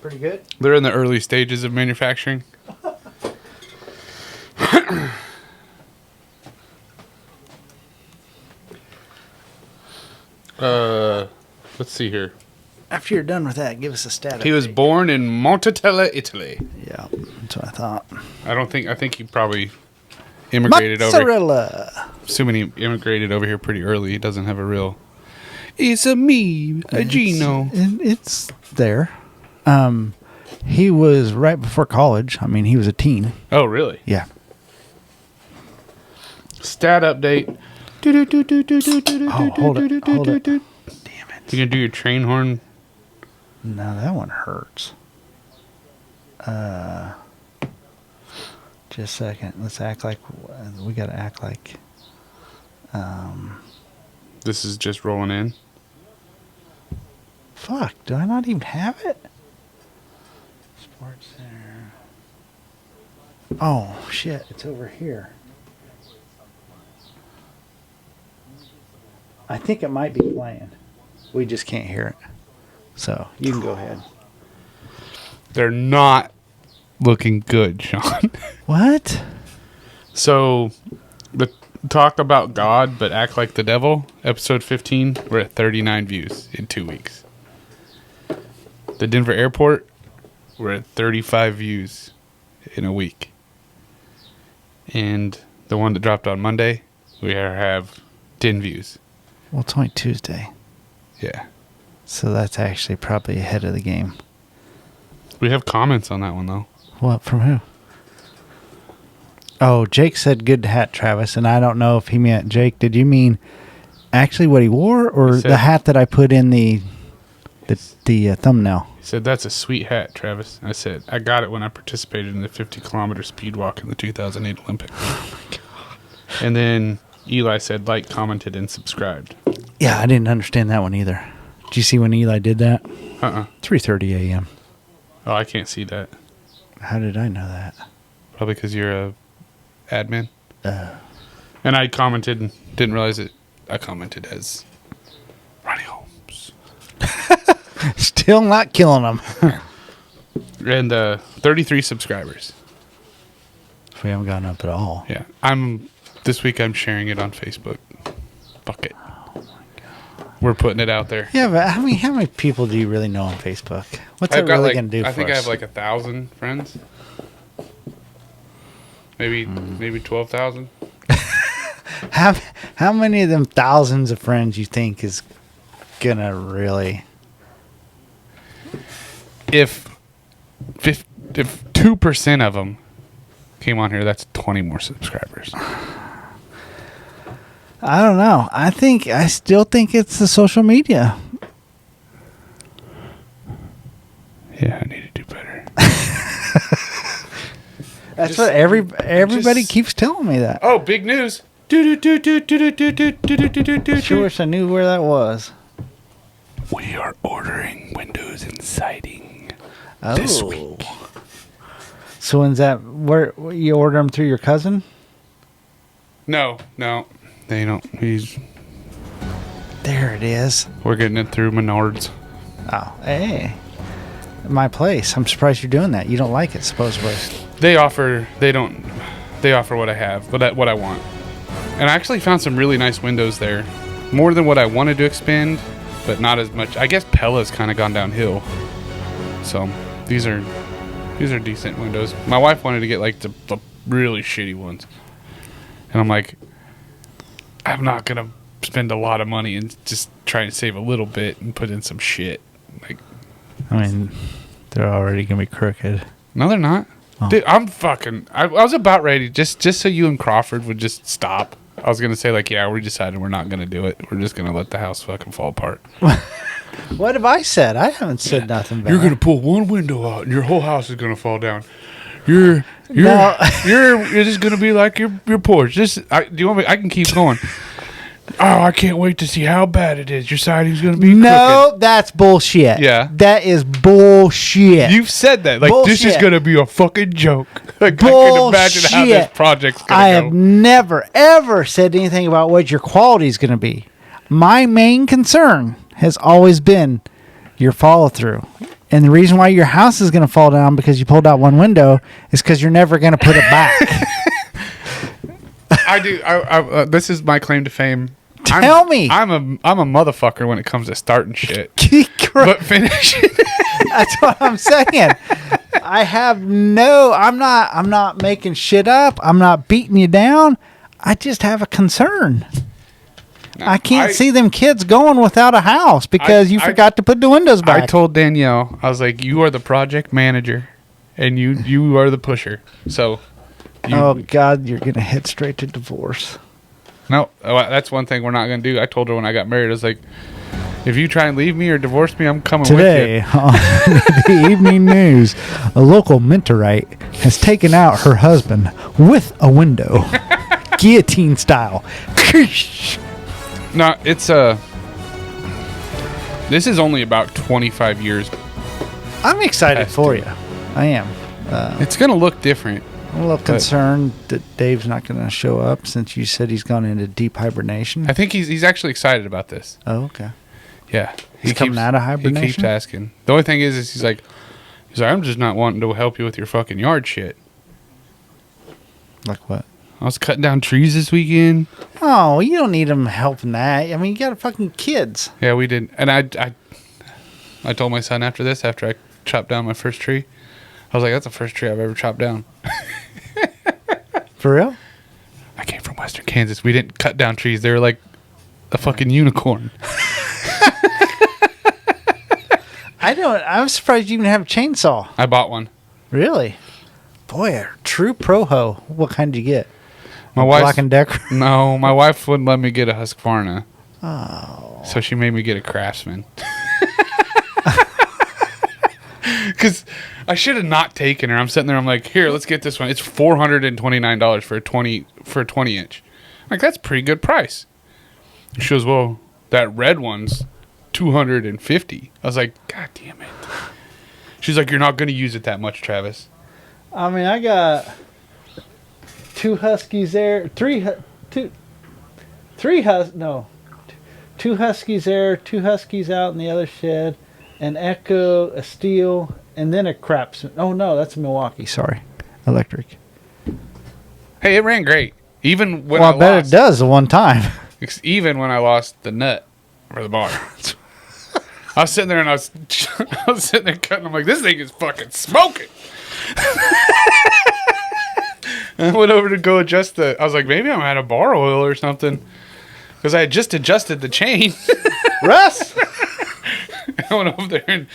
Pretty good. They're in the early stages of manufacturing. Let's see here. After you're done with that, give us a stat. He was born in Montitella, Italy. Yeah, that's what I thought. I think he probably immigrated Mozzarella. over. Assuming he immigrated over here pretty early. He doesn't have a real. It's a me, a Gino. It's there. He was right before college. I mean, he was a teen. Oh, really? Yeah. Stat update. Oh, hold it. Damn it. You gonna do your train horn? No, that one hurts. Just a second. Let's act like we gotta act like. This is just rolling in. Fuck! Do I not even have it? Sports Center. Oh shit! It's over here. I think it might be playing. We just can't hear it. So you can go ahead. They're not looking good, Shawn. What? So, the talk about God but act like the devil, episode 15, we're at 39 views in 2 weeks. The Denver airport, we're at 35 views in a week. And the one that dropped on Monday, we have 10 views. Well, it's only Tuesday. Yeah. So that's actually probably ahead of the game. We have comments on that one, though. What, from who? Oh, Jake said good hat, Travis, and I don't know if he meant, Jake, did you mean actually what he wore or the hat that I put in the thumbnail? He said, that's a sweet hat, Travis. I said, I got it when I participated in the 50-kilometer speed walk in the 2008 Olympics. Oh, my God. And then Eli said, like, commented, and subscribed. Yeah, I didn't understand that one either. Did you see when Eli did that? 3:30 a.m. Oh, I can't see that. How did I know that? Probably because you're a admin. And I commented and didn't realize it. I commented as Ronnie Holmes. Still not killing them. And 33 subscribers. We haven't gone up at all. Yeah. This week I'm sharing it on Facebook. Fuck it. Oh my God. We're putting it out there. Yeah, but how many people do you really know on Facebook? What's it really going to do for us? I think I have like 1,000 friends. Maybe 12,000. How many of them thousands of friends you think is going to really... If 2% of them came on here, that's 20 more subscribers. I don't know. I still think it's the social media. Yeah, I need to do better. That's what everybody keeps telling me that. Oh, big news. Sure wish I knew where that was. We are ordering windows and siding Oh. this week. So when's that? Where you order them through your cousin? No, they don't. There it is. We're getting it through Menards. Oh, hey, my place. I'm surprised you're doing that. You don't like it, supposedly. They offer what I have, what I want. And I actually found some really nice windows there. More than what I wanted to expend, but not as much. I guess Pella's kind of gone downhill. So these are decent windows. My wife wanted to get like the really shitty ones. And I'm like, I'm not going to spend a lot of money and just try and save a little bit and put in some shit. Like, I mean, they're already going to be crooked. No, they're not. Oh. Dude, I was about ready just so you and Crawford would just stop. I was going to say, like, yeah, we decided we're not going to do it. We're just going to let the house fucking fall apart. What have I said? I haven't said nothing bad. You're going to pull one window out and your whole house is going to fall down. You're just going to be like your porch. Do you want me? I can keep going. Oh, I can't wait to see how bad it is. Your siding's going to be No, crooked. that's bullshit. Yeah. That is bullshit. You've said that. Like, this is Bullshit. going to be a fucking joke. Like, Bullshit. I can imagine how this project's going I to go. have never, ever said anything about what your quality is going to be. My main concern has always been your follow through. And the reason why your house is going to fall down because you pulled out one window is because you're never going to put it back. I do. This is my claim to fame. Tell me. I'm a motherfucker when it comes to starting shit. But But finish. that's what I'm saying. I'm not making shit up. I'm not beating you down. I just have a concern. I can't see them kids going without a house because you forgot to put the windows back. I told Danielle, I was like, you are the project manager and you are the pusher. So oh God, you're gonna head straight to divorce. No, that's one thing we're not going to do. I told her when I got married, I was like, if you try and leave me or divorce me, I'm coming Today, with you. on the evening news, a local Mentorite has taken out her husband with a window, guillotine style. No, it's this is only about 25 years. I'm excited for you. I am. It's going to look different. I'm a little concerned that Dave's not going to show up since you said he's gone into deep hibernation. I think he's actually excited about this. Oh, okay. Yeah. He's coming out of hibernation? He keeps asking. The only thing is he's like, I'm just not wanting to help you with your fucking yard shit. Like what? I was cutting down trees this weekend. Oh, you don't need him helping that. I mean, you got fucking kids. Yeah, we did. And I told my son after I chopped down my first tree, I was like, that's the first tree I've ever chopped down. For real? I came from Western Kansas. We didn't cut down trees. They were like a fucking unicorn. I'm surprised you even have a chainsaw. I bought one. Really? Boy, a true pro-ho. What kind did you get? My wife. Black and Decker? No, my wife wouldn't let me get a Husqvarna. Oh. So she made me get a Craftsman. Because I should have not taken her. I'm sitting there. I'm like, here, let's get this one. It's $429 for a 20 inch. I'm like, that's a pretty good price. She goes, well, that red one's $250. I was like, God damn it. She's like, you're not going to use it that much, Travis. I mean, I got two huskies there, two huskies there, two huskies out in the other shed, an Echo, a Steel, and then a Craftsman. Oh no, that's a Milwaukee. Sorry, electric. Hey, it ran great. Even when I bet it does the one time. Even when I lost the nut for the bar. I was sitting there and I was sitting there cutting. I'm like, this thing is fucking smoking. And I went over to go adjust I was like, maybe I'm out of bar oil or something. Because I had just adjusted the chain. Russ! I went over there and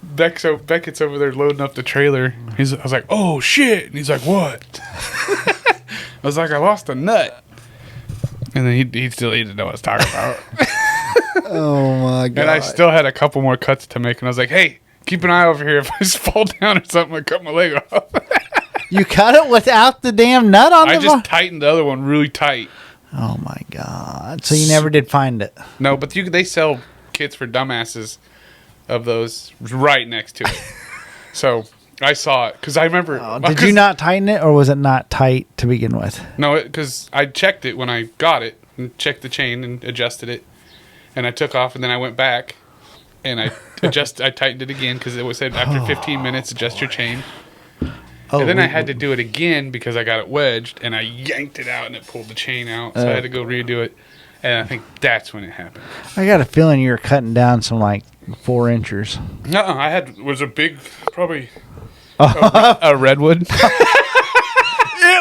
Beckett's over there loading up the trailer. I was like, oh shit. And he's like, what? I was like, I lost a nut. And then he still didn't know what I was talking about. Oh my God. And I still had a couple more cuts to make. And I was like, hey, keep an eye over here. If I just fall down or something, I cut my leg off. You cut it without the damn nut on I the just tightened the other one really tight. Oh my God. So you never did find it? No, but they sell kits for dumbasses of those right next to it. So I saw it because I remember. Did you not tighten it, or was it not tight to begin with? No, because I checked it when I got it and checked the chain and adjusted it. And I took off and then I went back and I tightened it again because it said after 15 minutes, adjust your chain. And then I had to do it again because I got it wedged and I yanked it out and it pulled the chain out. So I had to go redo it. And I think that's when it happened. I got a feeling you were cutting down some like 4 inches. No, was a big, probably a redwood. It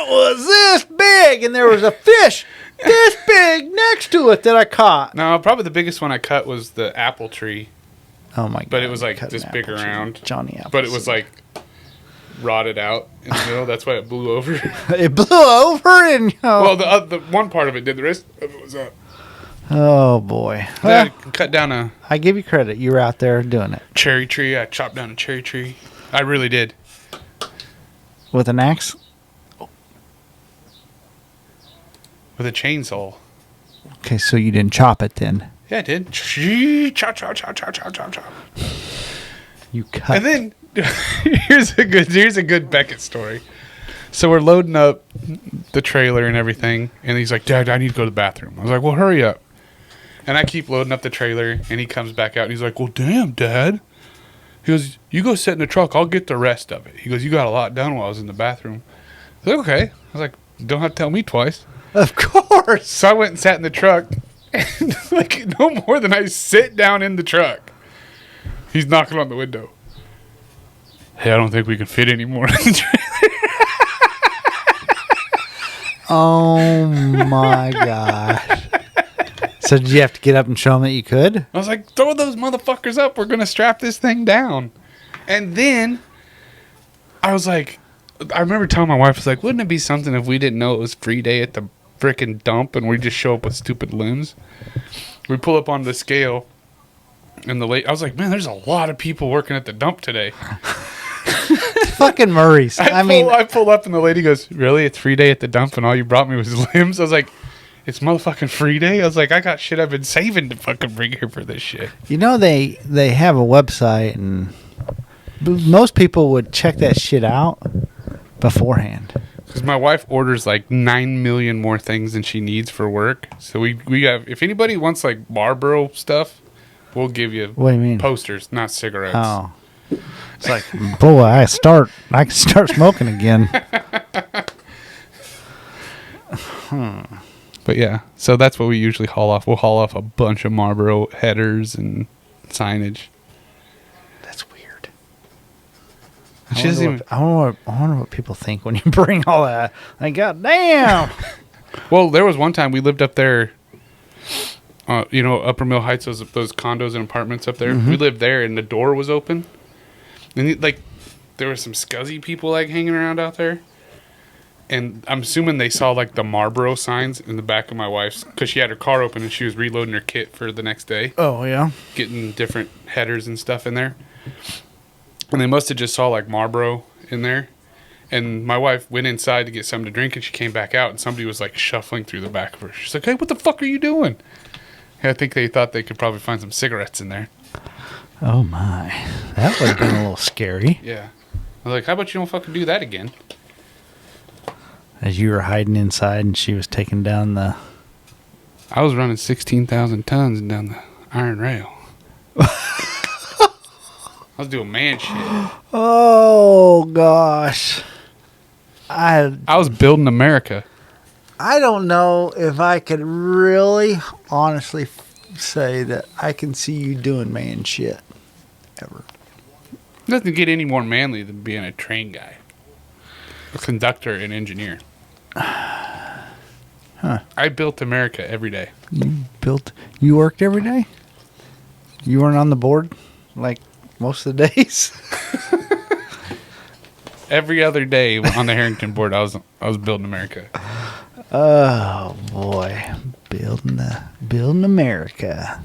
was this big and there was a fish this big next to it that I caught. No, probably the biggest one I cut was the apple tree. Oh my God. But it was like this big around. Johnny Apple. But it was like rotted out in the middle. That's why it blew over. It blew over and well, the one part of it did. The rest of it was up. Oh boy. Well, I cut down I give you credit. You were out there doing it. Cherry tree. I chopped down a cherry tree. I really did. With an axe? With a chainsaw. Okay, so you didn't chop it then. Yeah, I did. Chop, chop, chop, chop, chop, chop, chop. You cut. And then here's a good Beckett story. So we're loading up the trailer and everything, and he's like, "Dad, I need to go to the bathroom." I was like, "Well, hurry up." And I keep loading up the trailer, and he comes back out, and he's like, "Well, damn, Dad." He goes, "You go sit in the truck. I'll get the rest of it." He goes, "You got a lot done while I was in the bathroom." I was like, "Okay." I was like, "Don't have to tell me twice." Of course. So I went and sat in the truck, and like no more than I sit down in the truck, he's knocking on the window. "Hey, I don't think we can fit anymore in the trailer." Oh my gosh. So did you have to get up and show him that you could? I was like, "Throw those motherfuckers up. We're going to strap this thing down." And then I was like, I remember telling my wife, I was like, "Wouldn't it be something if we didn't know it was free day at the frickin' dump and we just show up with stupid limbs?" We pull up on the scale, and I was like, "Man, there's a lot of people working at the dump today." Fucking Murray's. I pull up, and the lady goes, "Really? It's free day at the dump, and all you brought me was limbs?" I was like, "It's motherfucking free day." I was like, "I got shit I've been saving to fucking bring here for this shit." You know, they have a website, and most people would check that shit out beforehand. Because my wife orders like 9 million more things than she needs for work. So we have, if anybody wants like Marlboro stuff, we'll give you What do you mean? posters, not cigarettes. Oh. It's like, boy, I can start smoking again. But yeah, so that's what we usually haul off. We'll haul off a bunch of Marlboro headers and signage. That's weird. I I wonder what people think when you bring all that. Like, God damn. Well, there was one time we lived up there, Upper Mill Heights, those condos and apartments up there. Mm-hmm. We lived there, and the door was open. And there were some scuzzy people hanging around out there. And I'm assuming they saw the Marlboro signs in the back of my wife's, because she had her car open and she was reloading her kit for the next day. Oh, yeah. Getting different headers and stuff in there. And they must have just saw Marlboro in there. And my wife went inside to get something to drink, and she came back out, and somebody was shuffling through the back of her. She's like, "Hey, what the fuck are you doing?" And I think they thought they could probably find some cigarettes in there. Oh, my. That would have been a little scary. Yeah. I was like, "How about you don't fucking do that again?" As you were hiding inside and she was taking down the... I was running 16,000 tons down the iron rail. I was doing man shit. Oh, gosh. I was building America. I don't know if I could really honestly say that I can see you doing man shit ever. Doesn't get any more manly than being a train guy, a conductor, and engineer. Huh. I built America every day. You worked every day? You weren't on the board most of the days? Every other day on the Harrington board, I was building America. Oh boy, building America.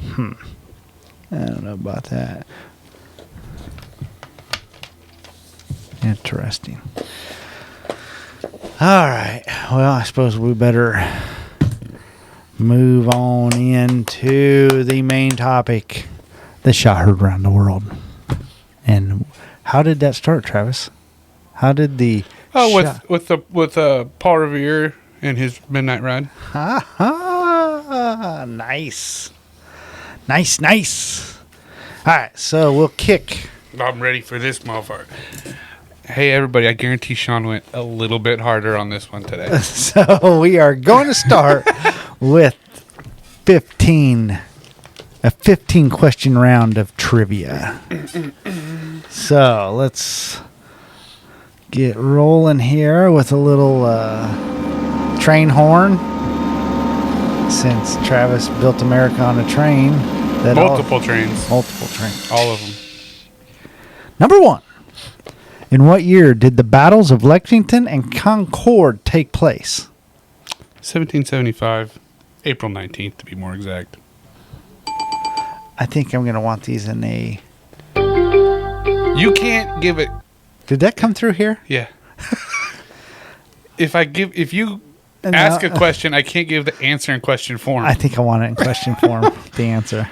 I don't know about that. Interesting. All right. Well, I suppose we better move on into the main topic. The shot heard around the world. And how did that start, Travis? How did the with Paul Revere and his Midnight Ride. Nice. Nice. All right, so we'll kick. I'm ready for this motherfucker. Hey, everybody, I guarantee Shawn went a little bit harder on this one today. So we are going to start with a 15 question round of trivia. So let's get rolling here with a little train horn. Since Travis built America on a train. Multiple trains. All of them. Number 1. In what year did the battles of Lexington and Concord take place? 1775, April 19th to be more exact. I think I'm going to want these in a... You can't give it... Did that come through here? Yeah. If you Ask a question. I can't give the answer in question form. I think I want it in question form, the answer.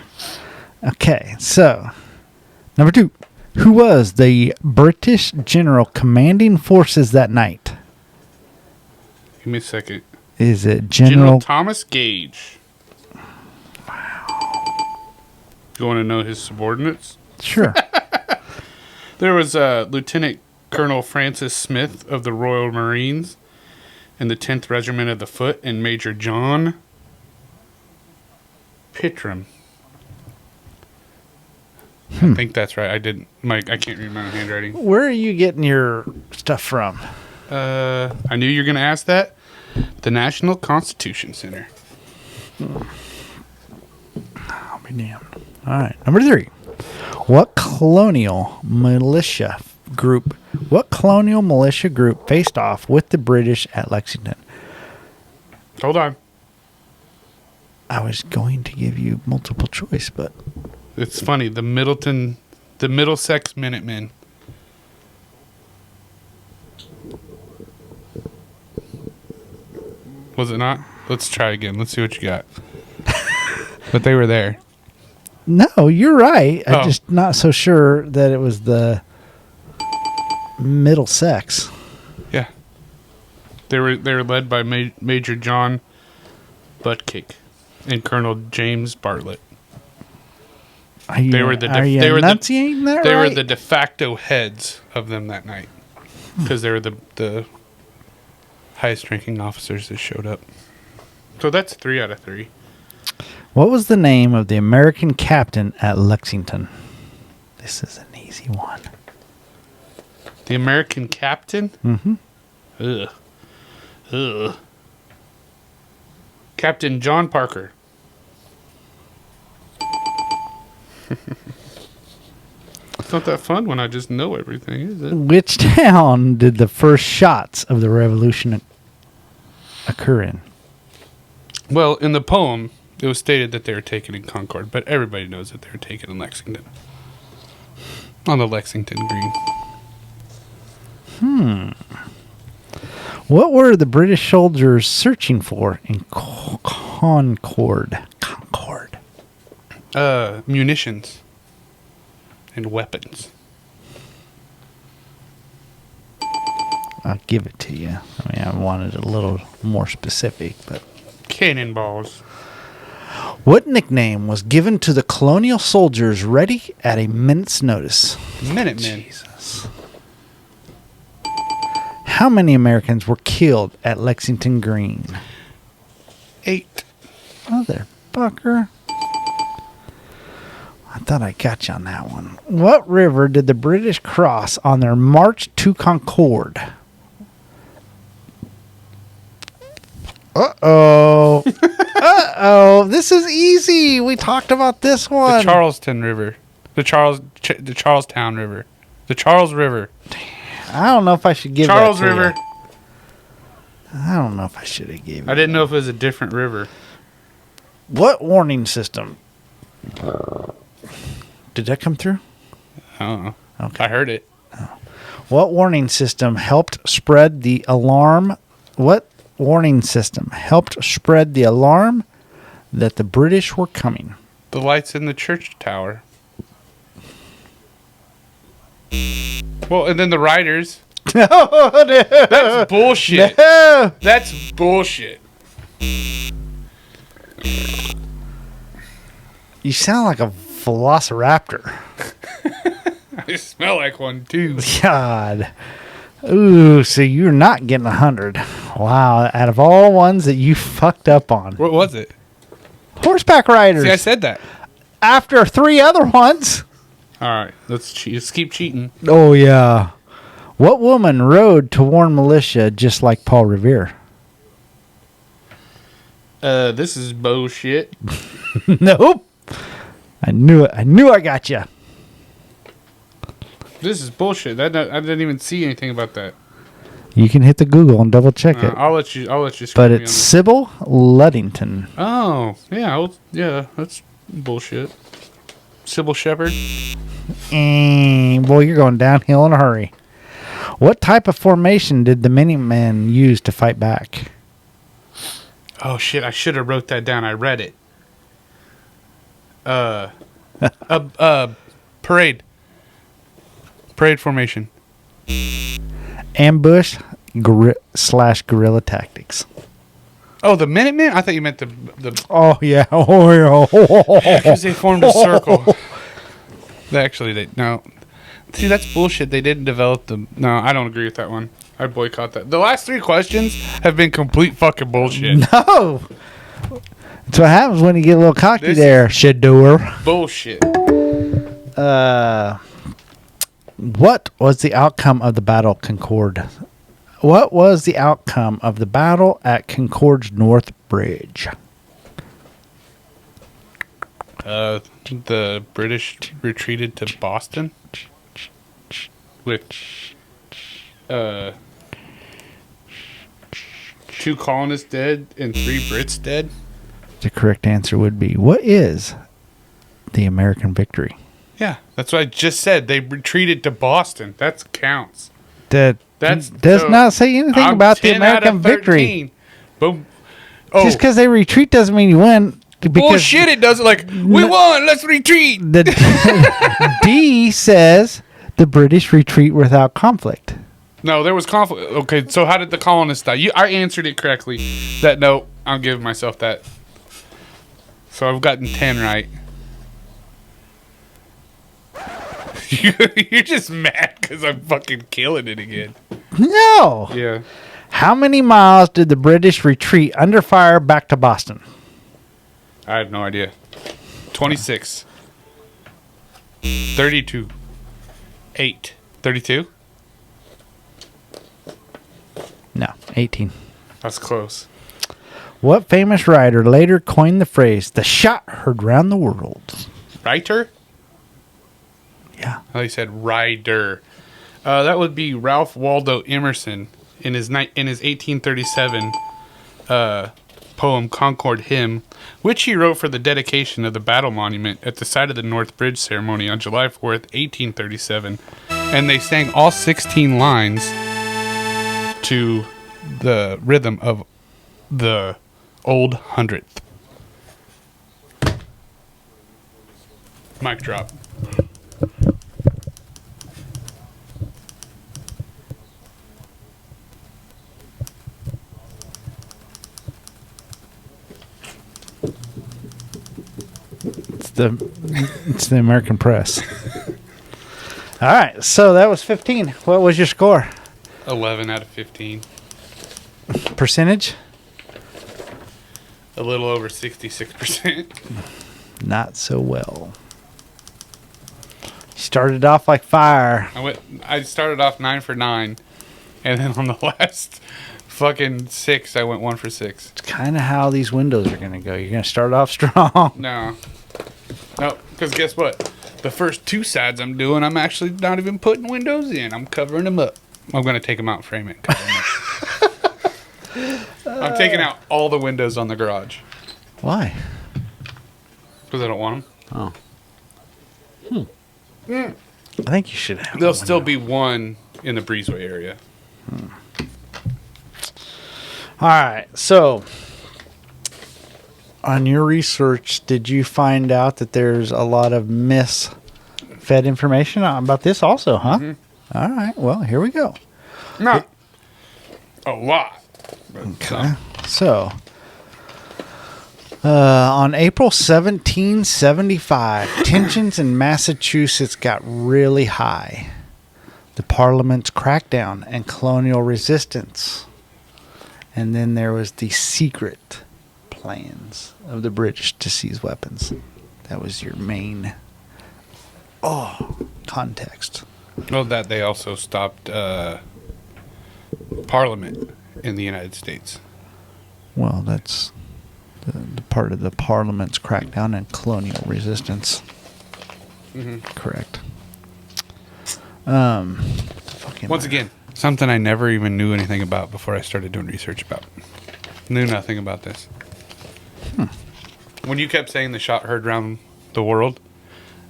Okay, so number 2. Who was the British general commanding forces that night? Give me a second. Is it General Thomas Gage. Wow. You want to know his subordinates? Sure. There was Lieutenant Colonel Francis Smith of the Royal Marines in the 10th Regiment of the Foot, and Major John Pittram. I think that's right. I can't read my own handwriting. Where are you getting your stuff from? I knew you were going to ask that. The National Constitution Center. I'll be damned. All right. Number 3. What colonial militia group faced off with the British at Lexington? Hold on. I was going to give you multiple choice, but it's funny. The Middlesex Minutemen. Was it not? Let's try again. Let's see what you got. But they were there. no, you're right. I'm just not so sure that it was the Middlesex. Yeah. They were led by Major John Buttkick and Colonel James Bartlett. They were the de facto heads of them that night because they were the highest ranking officers that showed up. So that's 3 out of 3. What was the name of the American captain at Lexington? This is an easy one. The American captain? Mm-hmm. Ugh. Captain John Parker. It's not that fun when I just know everything, is it? Which town did the first shots of the Revolution occur in? Well, in the poem, it was stated that they were taken in Concord, but everybody knows that they were taken in Lexington. On the Lexington Green. What were the British soldiers searching for in Concord? Munitions and weapons. I'll give it to you. I mean, I wanted a little more specific, but cannonballs. What nickname was given to the colonial soldiers ready at a minute's notice? Minutemen. Jesus. How many Americans were killed at Lexington Green? 8. Motherfucker. I thought I got you on that one. What river did the British cross on their march to Concord? Uh-oh. Uh-oh. This is easy. We talked about this one. The Charleston River. The Charlestown River. The Charles River. I don't know if I should give Charles that to River. You. I don't know if I should have given I didn't know if it was a different river. What warning system? Did that come through? I don't know. Okay. I heard it. Oh. What warning system helped spread the alarm? What warning system helped spread the alarm that the British were coming? The lights in the church tower. Well, and then the riders. No, that's bullshit. No. That's bullshit. You sound like a velociraptor. I smell like one too. God. Ooh, so you're not getting 100. Wow. Out of all ones that you fucked up on. What was it? Horseback riders. See, I said that. After 3 other ones. All right. Let's keep cheating. Oh, yeah. What woman rode to warn militia just like Paul Revere? This is bullshit. Nope. I knew it. I knew I got you. This is bullshit. I didn't even see anything about that. You can hit the Google and double check it. I'll let you. But it's Sybil Luddington. Oh yeah, yeah. That's bullshit. Sybil Shepherd. Boy, you're going downhill in a hurry. What type of formation did the Minutemen use to fight back? Oh shit! I should have wrote that down. I read it. Parade formation. Ambush slash guerrilla tactics. Oh, the Minutemen? I thought you meant the. Oh yeah. Oh yeah. Because they formed a circle. No. See, that's bullshit. They didn't develop the. No, I don't agree with that one. I boycott that. The last 3 questions have been complete fucking bullshit. No. That's what happens when you get a little cocky there, Shador. Bullshit. What was the outcome of the battle at Concord? What was the outcome of the battle at Concord's North Bridge? The British retreated to Boston with 2 colonists dead and 3 Brits dead. The correct answer would be, what is the American victory? Yeah, that's what I just said. They retreated to Boston. That counts. That does not say anything about the American victory. Boom. Just because they retreat doesn't mean you win. Bullshit, it doesn't. Like, we won, let's retreat. The D says the British retreat without conflict. No, there was conflict. Okay, so how did the colonists die? I answered it correctly. No, I'll give myself that. So I've gotten 10 right. You're just mad because I'm fucking killing it again. No. Yeah. How many miles did the British retreat under fire back to Boston? I have no idea. 26. 32. 8. 32? No, 18. That's close. What famous writer later coined the phrase, the shot heard round the world? Writer? Yeah. Oh, he said rider. That would be Ralph Waldo Emerson in his 1837 poem Concord Hymn, which he wrote for the dedication of the battle monument at the site of the North Bridge ceremony on July 4th, 1837. And they sang all 16 lines to the rhythm of the Old Hundredth. Mic drop. It's the American press. All right, so that was 15. What was your score? 11 out of 15. Percentage? A little over 66%. Not so well. Started off like fire. I started off 9 for 9, and then on the last fucking 6, I went 1 for 6. It's kind of how these windows are going to go. You're going to start off strong. No, because guess what? The first 2 sides I'm doing, I'm actually not even putting windows in. I'm covering them up. I'm going to take them out and frame it. And cover them up. I'm taking out all the windows on the garage. Why? Because I don't want them. Oh. I think you should have. There'll still be one in the breezeway area. All right. So, on your research, did you find out that there's a lot of misfed information about this also, huh? Mm-hmm. All right. Well, here we go. Not a lot. Okay. So, on April 1775, tensions in Massachusetts got really high. The Parliament's crackdown and colonial resistance. And then there was the secret plans of the British to seize weapons. That was your main context. Well, that they also stopped Parliament in the United States. Well, that's the part of the Parliament's crackdown and colonial resistance. Mm-hmm. Correct. Once again, something I never even knew anything about before I started doing research about. Knew nothing about this. When you kept saying the shot heard around the world,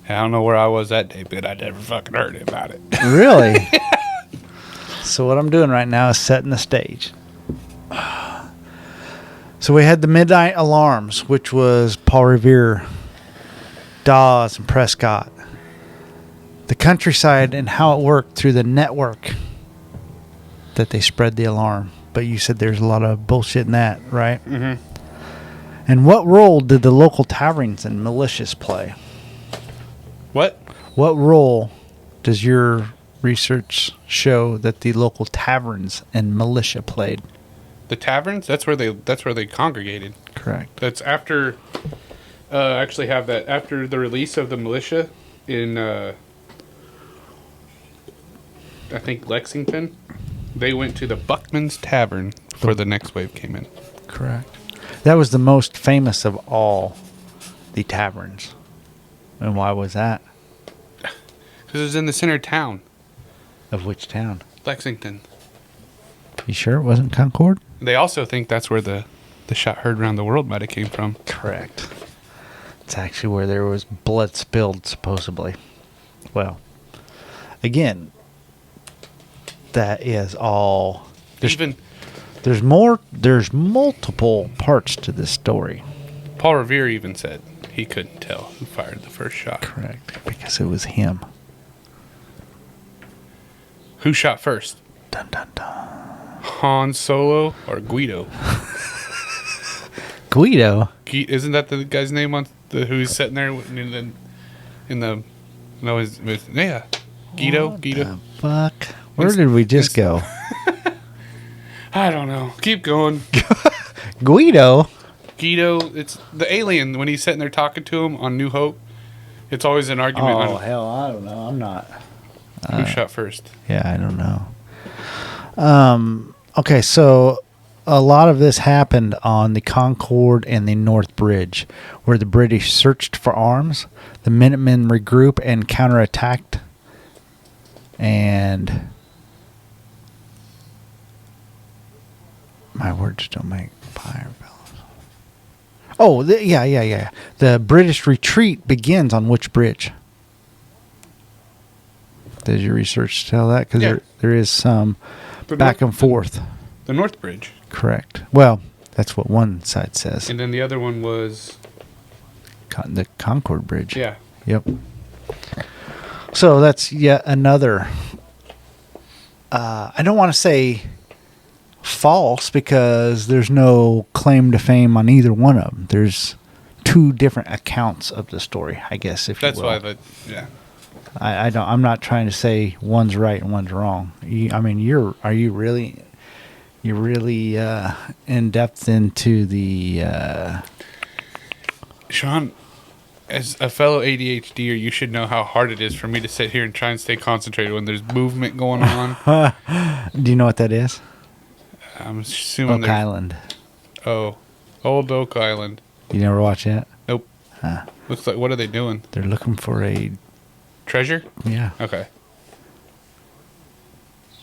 I don't know where I was that day, but I never fucking heard about it. Really? So what I'm doing right now is setting the stage. So we had the midnight alarms, which was Paul Revere, Dawes, and Prescott. The countryside and how it worked through the network that they spread the alarm. But you said there's a lot of bullshit in that, right? Mm-hmm. And what role did the local taverns and militias play? What? What role does your research show that the local taverns and militia played? The taverns? That's where they congregated. Correct. That's after. Actually, have that after the release of the militia in. I think Lexington. They went to the Buckman's Tavern before the next wave came in. Correct. That was the most famous of all the taverns. And why was that? Because it was in the center of town. Of which town? Lexington. You sure it wasn't Concord? They also think that's where the shot heard around the world might have came from. Correct. It's actually where there was blood spilled, supposedly. Well, again, that is all. There's multiple parts to this story. Paul Revere even said he couldn't tell who fired the first shot. Correct. Because it was him. Who shot first? Dun dun dun. Han Solo or Guido? Guido? Isn't that the guy's name on who's sitting there in the yeah. Guido? What Guido? the fuck? Where did we just go? I don't know. Keep going. Guido? Guido, it's the alien when he's sitting there talking to him on New Hope. It's always an argument Oh, on hell, I don't know. I'm not. who shot first. Yeah, I don't know. Okay, so a lot of this happened on the Concord and the North Bridge, where the British searched for arms. The Minutemen regrouped and counterattacked. And my words don't make fire bells. Oh, yeah. The British retreat begins on which bridge? Does your research tell that? Because there is some back and forth. The North Bridge. Correct. Well, that's what one side says. And then the other one was... The Concord Bridge. Yeah. Yep. So that's yet another... I don't want to say false because there's no claim to fame on either one of them. There's two different accounts of the story, I guess, if That's you will. why, yeah. I'm not trying to say one's right and one's wrong. You're really in depth into the Shawn, as a fellow ADHDer, you should know how hard it is for me to sit here and try and stay concentrated when there's movement going on. Do you know what that is? I'm assuming Oak Island. Oh, Old Oak Island. You never watch that? Nope. Huh. Looks like, what are they doing? They're looking for a... Treasure? Yeah. Okay.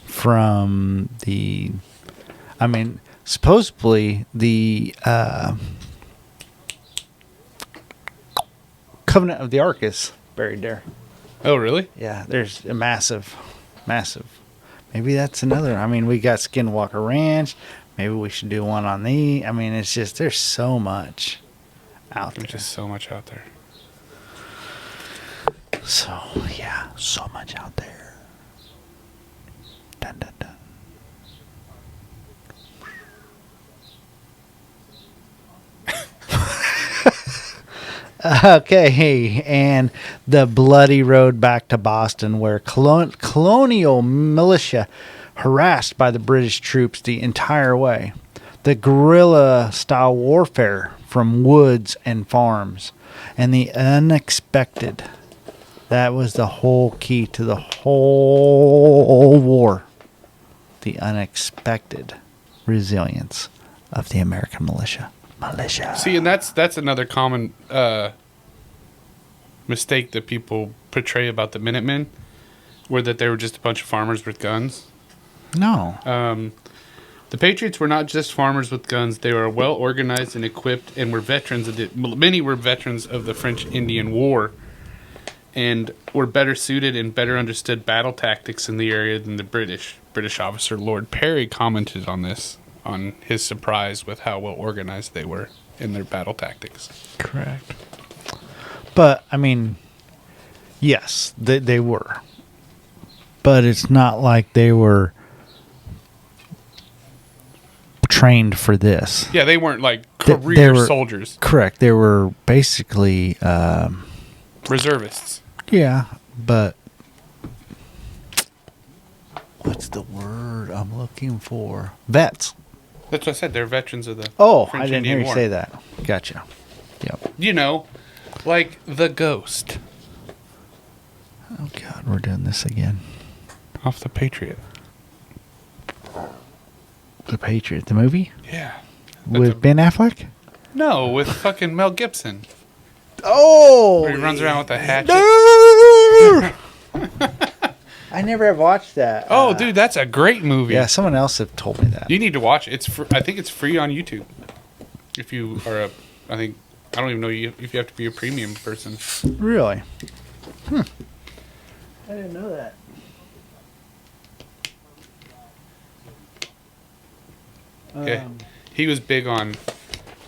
From the... supposedly the Covenant of the Ark is buried there. Oh, really? Yeah, there's a massive. Maybe that's another. We got Skinwalker Ranch. Maybe we should do one on the... it's just, there's so much out there. There's just so much out there. So, yeah, so much out there. Dun, dun, dun. Okay, and the bloody road back to Boston, where colonial militia harassed by the British troops the entire way. The guerrilla-style warfare from woods and farms, and the unexpected. That was the whole key to the whole war. The unexpected resilience of the American militia. See, and that's another common mistake that people portray about the Minutemen, were that they were just a bunch of farmers with guns. No. The Patriots were not just farmers with guns. They were well organized and equipped, and were veterans of many were veterans of the French Indian War, and were better suited and better understood battle tactics in the area than the British. British officer Lord Perry commented on this on his surprise with how well organized they were in their battle tactics. Correct. But, I mean, yes, they were. But it's not like they were trained for this. Yeah, they weren't like They career were- soldiers. Correct. They were basically, Reservists. yeah, but what's the word I'm looking for? Vets. That's what I said. They're veterans of the Oh, French I didn't Indian hear you War. say that. Gotcha. Yep. You know, like the Ghost Oh, God, we're doing this again. off the Patriot. The Patriot, the movie? Yeah. With Ben Affleck? No, with fucking Mel Gibson. Oh! Where he runs around with a hatchet. I never have watched that. Oh, dude, that's a great movie. Yeah, someone else have told me that. You need to watch it. I think it's free on YouTube. If you are I don't even know if you have to be a premium person. Really? I didn't know that. Yeah. He was big on.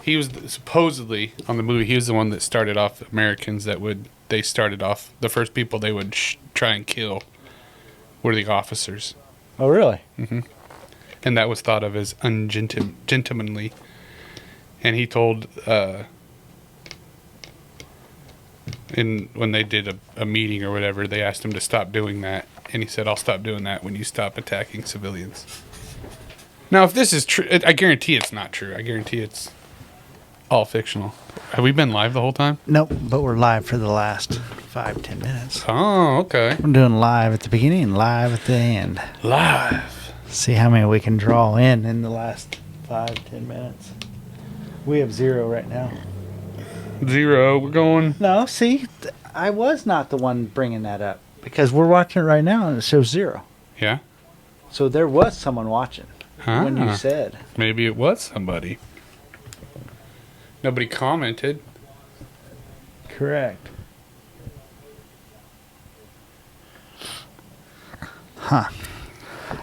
He was supposedly on the movie. He was the one that started off Americans they started off the first people they would try and kill were the officers, Oh, really? and that was thought of as ungentlemanly. And he told when they did a meeting or whatever, they asked him to stop doing that, and he said, "I'll stop doing that when you stop attacking civilians." Now, if this is true, I guarantee it's not true. I guarantee it's all fictional. Have we been live the whole time? Nope, but we're live for the last 5-10 minutes. Oh, okay. We're doing live at the beginning, live at the end. Live. See how many we can draw in the last 5-10 minutes. We have 0 right now. 0. We're going. No, see, I was not the one bringing that up because we're watching it right now and it shows 0. Yeah. So there was someone watching when you said. Maybe it was somebody. Nobody commented. Correct. Huh.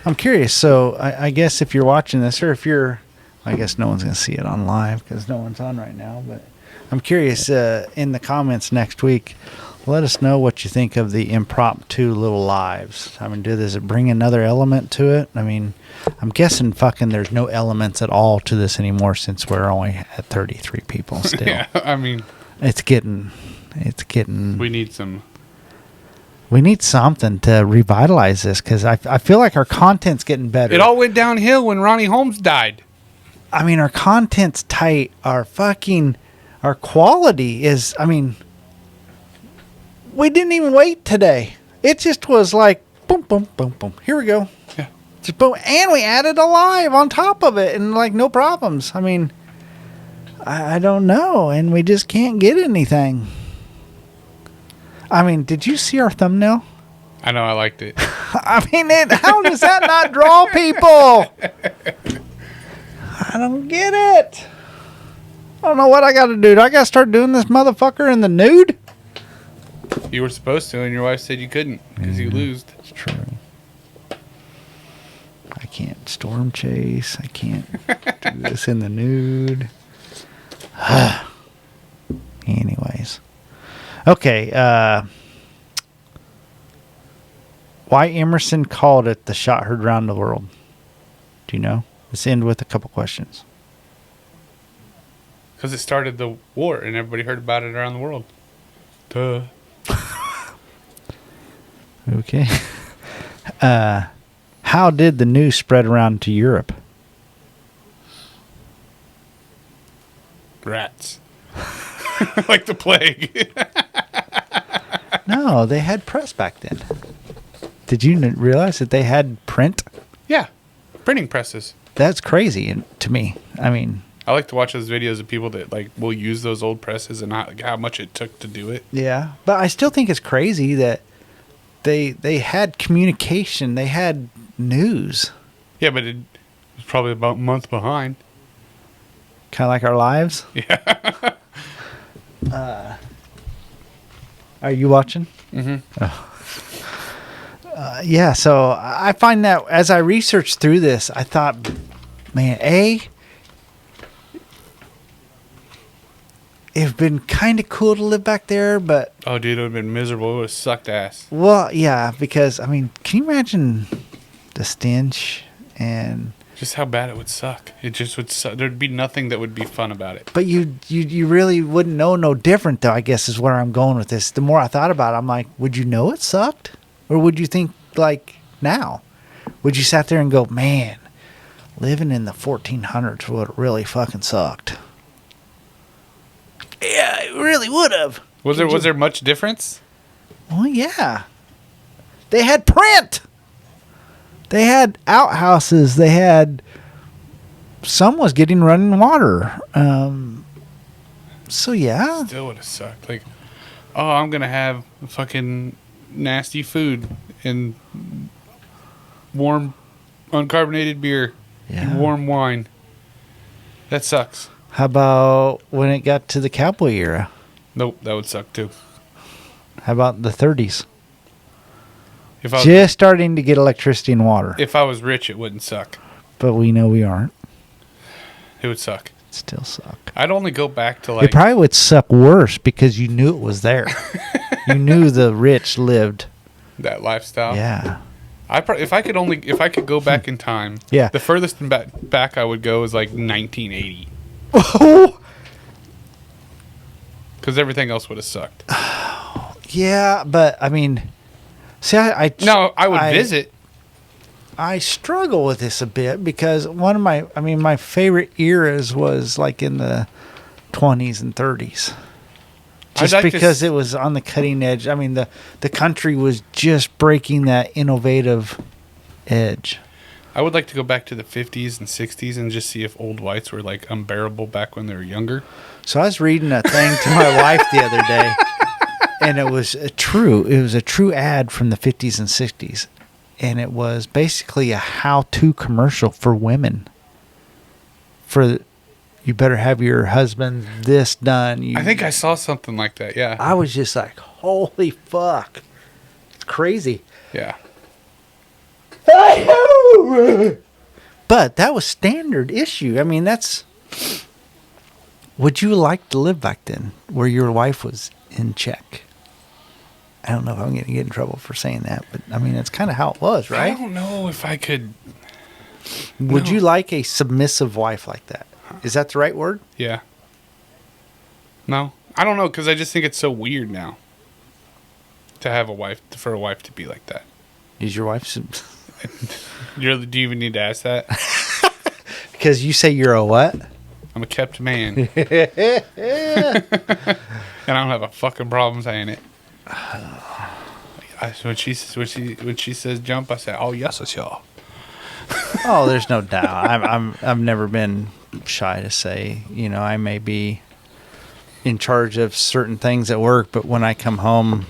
I'm curious. So I guess if you're watching this, or if you're, I guess no one's going to see it on live because no one's on right now. But I'm curious. In the comments next week, let us know what you think of the impromptu little lives. I mean, does it bring another element to it? I mean, I'm guessing fucking there's no elements at all to this anymore since we're only at 33 people still. Yeah, I mean, It's getting. we need some. We need something to revitalize this because I feel like our content's getting better. It all went downhill when Ronnie Holmes died. I mean, our content's tight. Our quality is. I mean, we didn't even wait today. It just was like boom, boom, boom, boom. Here we go. Yeah. Just boom, and we added a live on top of it, and like no problems. I mean, I don't know, and we just can't get anything. I mean, did you see our thumbnail? I know, I liked it. I mean, how does that not draw people? I don't get it. I don't know what I got to do. Do I got to start doing this motherfucker in the nude? You were supposed to, and your wife said you couldn't because you lose. It's true. I can't storm chase. I can't do this in the nude. Anyways. Okay. Why Emerson called it the shot heard round the world? Do you know? Let's end with a couple questions. Because it started the war, and everybody heard about it around the world. Duh. Okay. How did the news spread around to Europe? Rats. Like the plague. No, they had press back then. Did you realize that they had print? Yeah. Printing presses. That's crazy to me. I mean, I like to watch those videos of people that like will use those old presses and how much it took to do it. yeah, but I still think it's crazy that they had communication, they had news, Yeah, but it was probably about a month behind. kind of like our lives. Yeah. Are you watching? Mm-hmm. Yeah, so I find that as I researched through this, I thought man, it'd been kind of cool to live back there, but Oh, dude, it would have been miserable. It would have sucked ass. well, yeah, because I mean, can you imagine the stench and? Just how bad it would suck. It just would suck. There'd be nothing that would be fun about it. But you really wouldn't know no different, though, I guess is where I'm going with this. The more I thought about it, I'm like, would you know it sucked? Or would you think, like, now? Would you sat there and go, man, living in the 1400s would have really fucking sucked? Yeah, it really would have. Was there much difference? Well, yeah. They had print. They had outhouses. They had... Some was getting running water. So, yeah. Still would have sucked. Like, oh, I'm going to have fucking nasty food and warm uncarbonated beer and warm wine. That sucks. How about when it got to the cowboy era? Nope, that would suck too. How about the 30s? If I was, Just starting to get electricity and water. if I was rich, it wouldn't suck. But we know we aren't. It would suck. It'd still suck. I'd only go back to like... It probably would suck worse because you knew it was there. You knew the rich lived. that lifestyle. Yeah. If I could go back in time. Yeah. The furthest back I would go is like 1980. Because everything else would have sucked. Yeah, but I mean, see, I would visit. I struggle with this a bit because one of my favorite eras was like in the 20s and 30s. Just like because it was on the cutting edge. I mean, the country was just breaking that innovative edge. I would like to go back to the 50s and 60s and just see if old whites were like unbearable back when they were younger. So I was reading a thing to my wife the other day, and it was a true ad from the 50s and 60s. And it was basically a how-to commercial for women. For you better have your husband this done. I think I saw something like that, yeah. I was just like, holy fuck. It's crazy. Yeah. But that was standard issue. I mean, that's... Would you like to live back then where your wife was in check? I don't know if I'm going to get in trouble for saying that, but I mean, that's kind of how it was, right? I don't know if I could... Would you like a submissive wife like that? Is that the right word? Yeah. No? I don't know, because I just think it's so weird now to have a wife, for a wife to be like that. Is your wife... Do you even need to ask that? Because you say you're a what? I'm a kept man. And I don't have a fucking problem saying it. When she says jump, I say, oh yes, it's y'all. Oh, there's no doubt. I've never been shy to say, I may be in charge of certain things at work, but when I come home,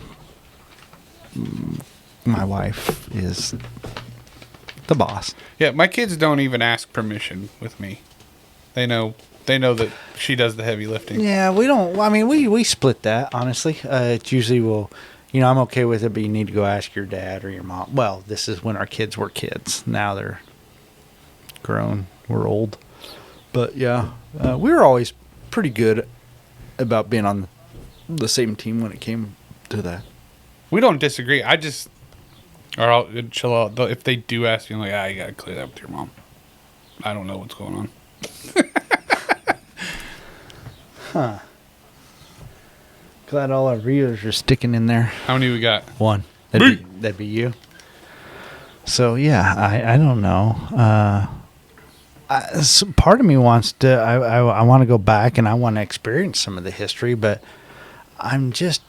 my wife is the boss. Yeah, my kids don't even ask permission with me. They know that she does the heavy lifting. Yeah, we don't. I mean, we split that, honestly. It's usually I'm okay with it, but you need to go ask your dad or your mom. Well, this is when our kids were kids. Now they're grown. We're old. But yeah, we were always pretty good about being on the same team when it came to that. We don't disagree. I just, or I'll chill out. If they do ask me, I'm like, you gotta clear that with your mom. I don't know what's going on. Huh. Glad all our readers are sticking in there. How many we got? One. That'd be you. So yeah, I don't know. Part of me wants to. I want to go back and I want to experience some of the history, but I'm just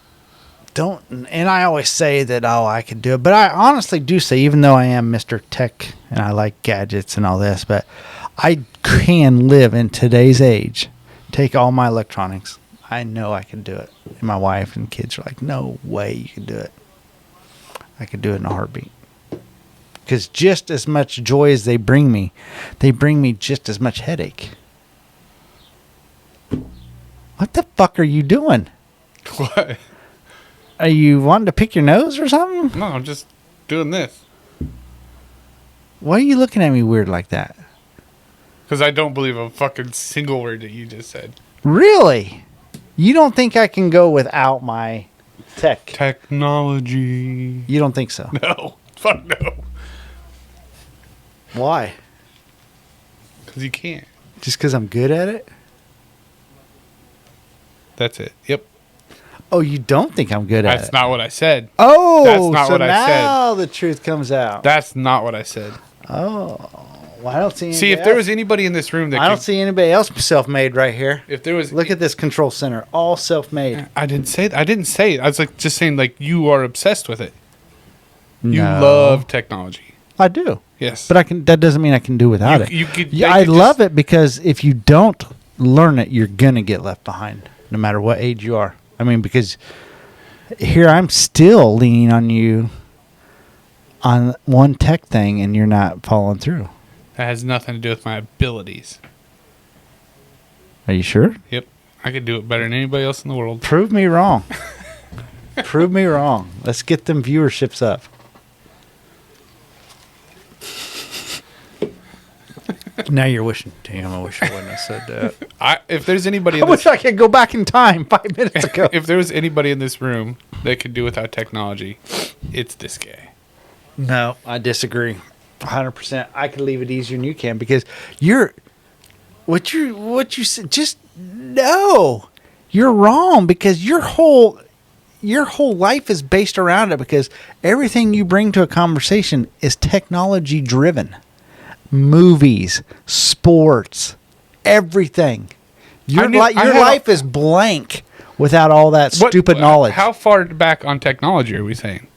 don't. And I always say that I could do it, but I honestly do say, even though I am Mr. Tech and I like gadgets and all this, but I can live in today's age. Take all my electronics. I know I can do it. And my wife and kids are like, no way you can do it. I could do it in a heartbeat. Because just as much joy as they bring me just as much headache. What the fuck are you doing? What? Are you wanting to pick your nose or something? No, I'm just doing this. Why are you looking at me weird like that? Because I don't believe a fucking single word that you just said. Really? You don't think I can go without my technology? You don't think so? No. Fuck no. Why? Because you can't. Just because I'm good at it? That's it. Yep. Oh, you don't think I'm good at it? That's not what I said. Oh, That's not so what I said. now the truth comes out. That's not what I said. Oh, well, I don't see. See, if there was anybody in this room that I don't see anybody else self-made right here. If there was, look at this control center, all self-made. I didn't say. I didn't say it. I was like just saying like you are obsessed with it. You No. love technology. I do. Yes, but I can. That doesn't mean I can do without it. You could. Yeah, I love it because if you don't learn it, you're gonna get left behind, no matter what age you are. I mean, because here I'm still leaning on you on one tech thing, and you're not following through. That has nothing to do with my abilities. Are you sure? Yep, I could do it better than anybody else in the world. Prove me wrong. Prove me wrong. Let's get them viewerships up. Now you're wishing. Damn, I wish I wouldn't have said that. If there's anybody, I wish I could go back in time 5 minutes ago. If there was anybody in this room that could do without technology, it's this guy. No, I disagree. 100%. I could leave it easier than you can because what you said. Just no, you're wrong because your whole life is based around it because everything you bring to a conversation is technology driven. Movies, sports, everything. Your life is blank without all that stupid knowledge. How far back on technology are we saying?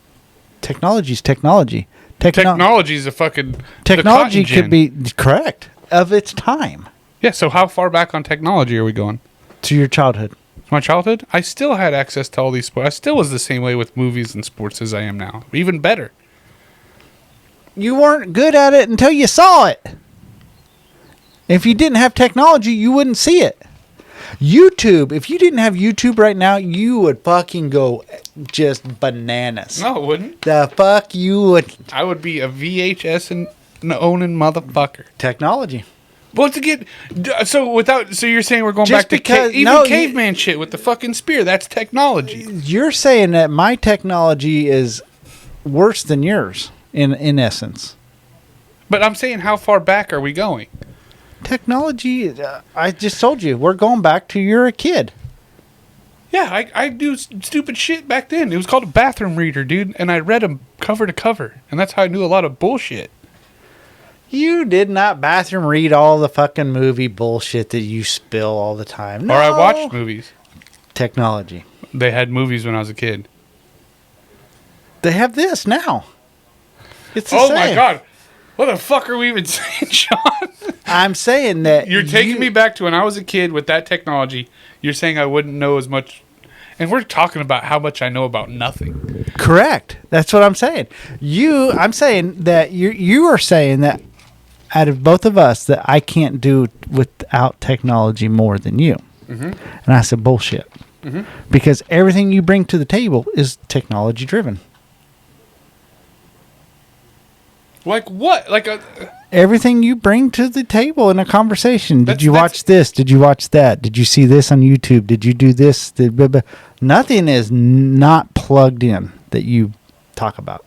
Technology's technology. Technology is a fucking... Technology could be correct of its time. Yeah, so how far back on technology are we going? To your childhood. My childhood? I still had access to all these sports. I still was the same way with movies and sports as I am now. Even better. You weren't good at it until you saw it. If you didn't have technology, you wouldn't see it. YouTube, if you didn't have YouTube right now, you would fucking go just bananas. No, it wouldn't. The fuck you would. I would be a VHS and owning motherfucker. Technology. Well, so you're saying we're going Just back to caveman shit with the fucking spear. That's technology. You're saying that my technology is worse than yours in essence. But I'm saying how far back are we going? Technology, I just told you, we're going back to you're a kid. Yeah, I do stupid shit back then. It was called a bathroom reader, dude, and I read them cover to cover, and that's how I knew a lot of bullshit. You did not bathroom read all the fucking movie bullshit that you spill all the time. No. Or I watched movies. Technology. They had movies when I was a kid. They have this now. It's the same. same. My God. What the fuck are we even saying, Sean? I'm saying that You're taking me back to when I was a kid with that technology. You're saying I wouldn't know as much. And we're talking about how much I know about nothing. Correct. That's what I'm saying. I'm saying that you are saying that out of both of us that I can't do without technology more than you. Mm-hmm. And I said bullshit. Mm-hmm. Because everything you bring to the table is technology driven. Like what? Everything you bring to the table in a conversation. Did you watch this? Did you watch that? Did you see this on YouTube? Did you do this? Nothing is not plugged in that you talk about.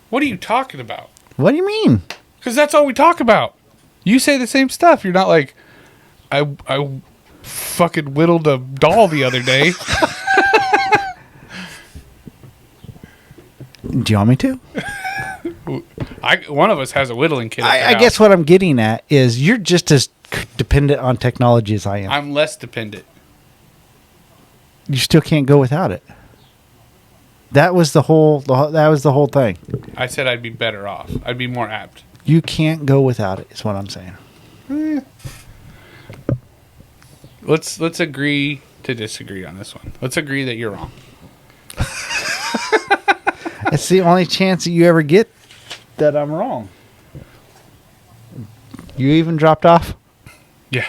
What are you talking about? What do you mean? Because that's all we talk about. You say the same stuff. You're not like, I fucking whittled a doll the other day. Do you want me to? One of us has a whittling kit. I guess what I'm getting at is you're just as dependent on technology as I am. I'm less dependent. You still can't go without it. That was the whole thing. I said I'd be better off. I'd be more apt. You can't go without it, is what I'm saying. Let's agree to disagree on this one. Let's agree that you're wrong. It's the only chance that you ever get that I'm wrong. You even dropped off? Yeah.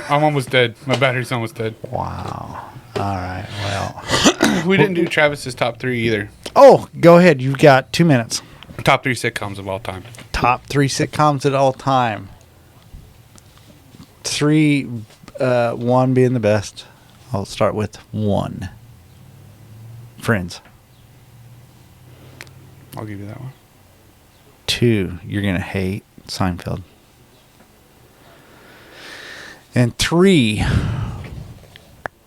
I'm almost dead. My battery's almost dead. Wow. All right. Well. We didn't do Travis's top 3 either. Oh, go ahead. You've got 2 minutes. Top 3 sitcoms of all time. Top top 3 sitcoms at all time. 3, 1 being the best. I'll start with 1. Friends. I'll give you that one. 2, you're going to hate Seinfeld. And 3,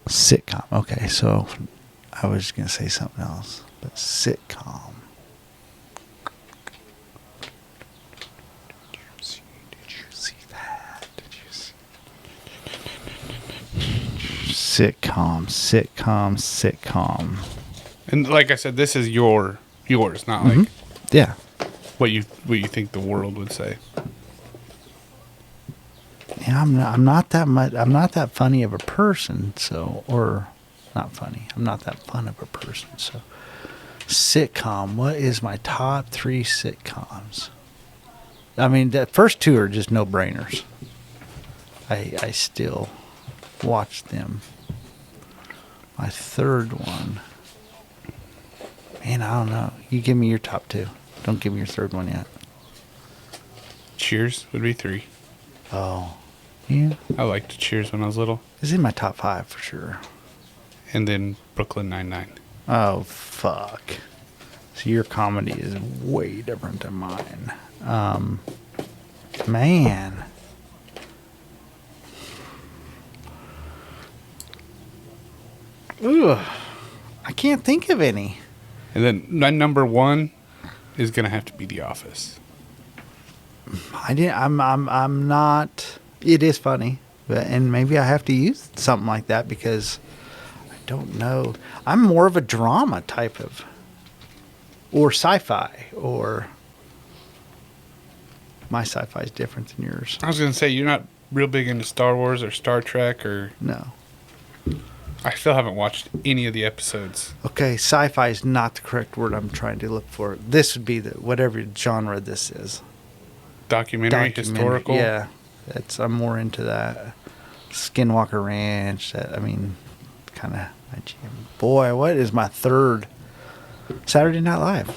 sitcom. Okay, so I was going to say something else, but sitcom. Did you see that? Sitcom. And like I said, this is yours, not like Yeah. what you think the world would say. Yeah, I'm not that much. I'm not that funny of a person. So, or not funny. I'm not that fun of a person. So, sitcom. What is my top 3 sitcoms? I mean, the first 2 are just no brainers. I still watch them. My third one. Man, I don't know. You give me your top 2. Don't give me your third one yet. Cheers would be 3. Oh, yeah. I liked Cheers when I was little. It's in my top 5 for sure. And then Brooklyn Nine-Nine. Oh, fuck. So your comedy is way different than mine. Man. Ugh. I can't think of any. And then my number 1 is gonna have to be The Office. I'm not. It is funny, and maybe I have to use something like that because I don't know. I'm more of a drama type of, or sci-fi, or my sci-fi is different than yours. I was gonna say you're not real big into Star Wars or Star Trek or. No. I still haven't watched any of the episodes. Okay, sci-fi is not the correct word I'm trying to look for. This would be the whatever genre this is. Documentary, historical. Yeah, I'm more into that. Skinwalker Ranch. Kind of my jam. Boy, what is my third? Saturday Night Live.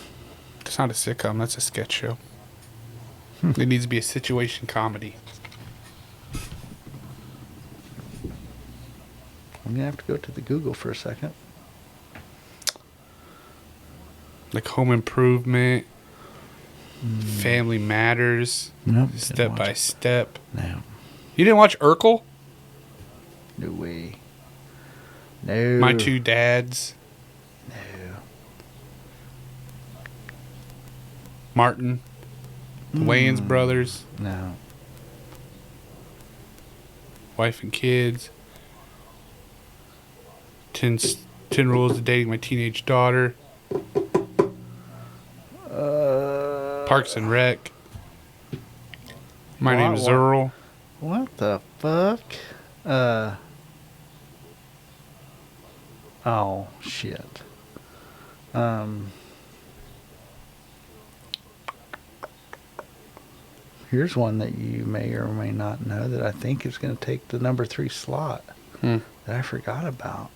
It's not a sitcom. That's a sketch show. It needs to be a situation comedy. I'm gonna have to go to the Google for a second. Like Home Improvement, Family Matters, Nope. Step by Step. No. You didn't watch Urkel? No way. No. My Two Dads. No. Martin. The Wayans Brothers. No. Wife and Kids. 10 Rules of Dating My Teenage Daughter. Parks and Rec. My Name is Earl. What the fuck? Oh shit. Here's one that you may or may not know that I think is going to take the number 3 slot that I forgot about.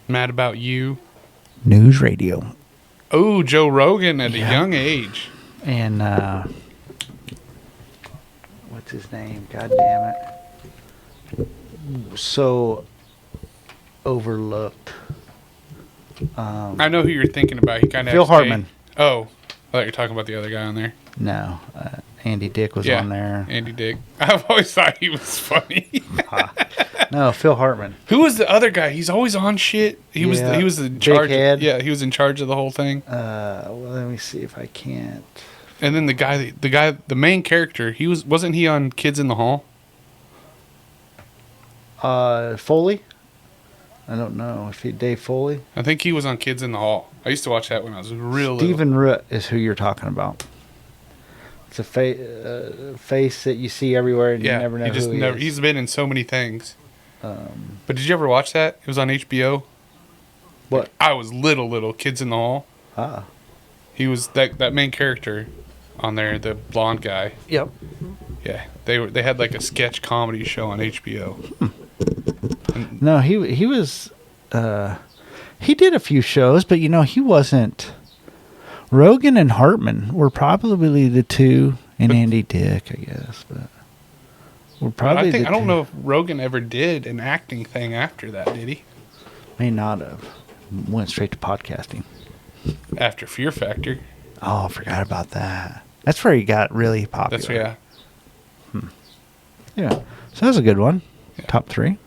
Mad About You. News radio. Oh, Joe Rogan at a young age. And what's his name? God damn it. So overlooked. I know who you're thinking about. He kind of Phil Hartman. Oh, I thought you were talking about the other guy on there. No, Andy Dick was on there. Andy Dick. I've always thought he was funny. No, Phil Hartman. Who was the other guy? He's always on shit. He was in charge. Yeah, he was in charge of the whole thing. Well, let me see if I can't. And then the main character, wasn't he on Kids in the Hall? Foley. I don't know if Dave Foley. I think he was on Kids in the Hall. I used to watch that when I was real little. Stephen Root is who you're talking about. It's a face that you see everywhere and you never know who he is. He's been in so many things. But did you ever watch that? It was on HBO. What? I was little. Kids in the Hall. Ah. He was that main character on there, the blonde guy. Yep. Yeah, they had like a sketch comedy show on HBO. No, he was. He did a few shows, but he wasn't Rogan and Hartman were probably the two, and Andy Dick, I guess. But we're probably. I don't know if Rogan ever did an acting thing after that. Did he? May not have. Went straight to podcasting. After Fear Factor. Oh, I forgot about that. That's where he got really popular. Yeah. So that was a good one. Yeah. Top 3.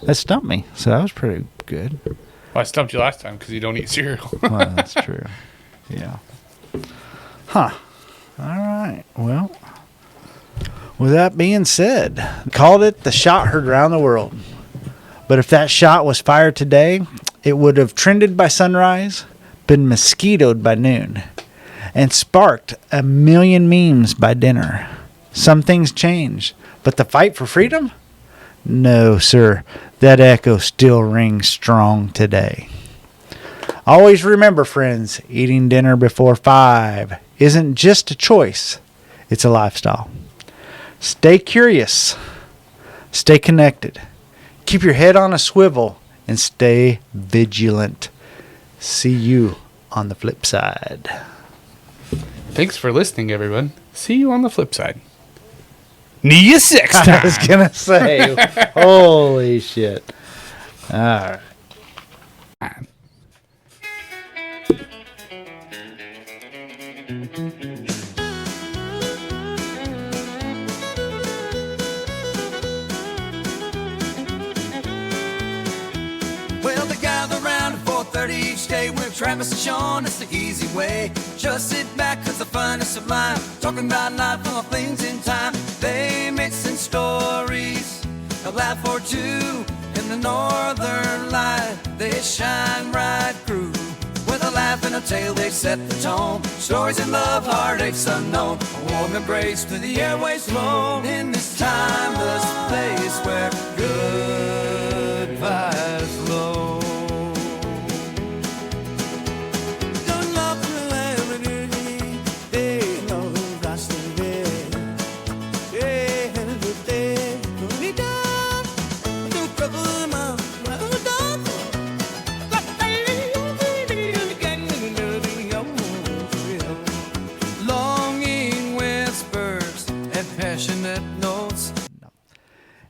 That stumped me. So that was pretty good. Well, I stumped you last time because you don't eat cereal. Well, that's true. Yeah. Huh. All right. Well, with that being said, called it the shot heard around the world. But if that shot was fired today, it would have trended by sunrise, been mosquitoed by noon, and sparked a million memes by dinner. Some things change, but the fight for freedom? No, sir. That echo still rings strong today. Always remember, friends, eating dinner before 5 isn't just a choice. It's a lifestyle. Stay curious. Stay connected. Keep your head on a swivel and stay vigilant. See you on the flip side. Thanks for listening, everyone. See you on the flip side. Nia 6 time. I was going to say, holy shit. All right. Well, they gather around at 4:30 each day with Travis and Shawn. It's the easy way. Just sit back, cause the fun is sublime. Talking about life and all things in time. They mixing stories, a laugh or two. In the northern light, they shine right through. With a laugh and a tale, they set the tone. Stories of love, heartaches unknown. A warm embrace to the airways flown. In this timeless place where good vibes flow.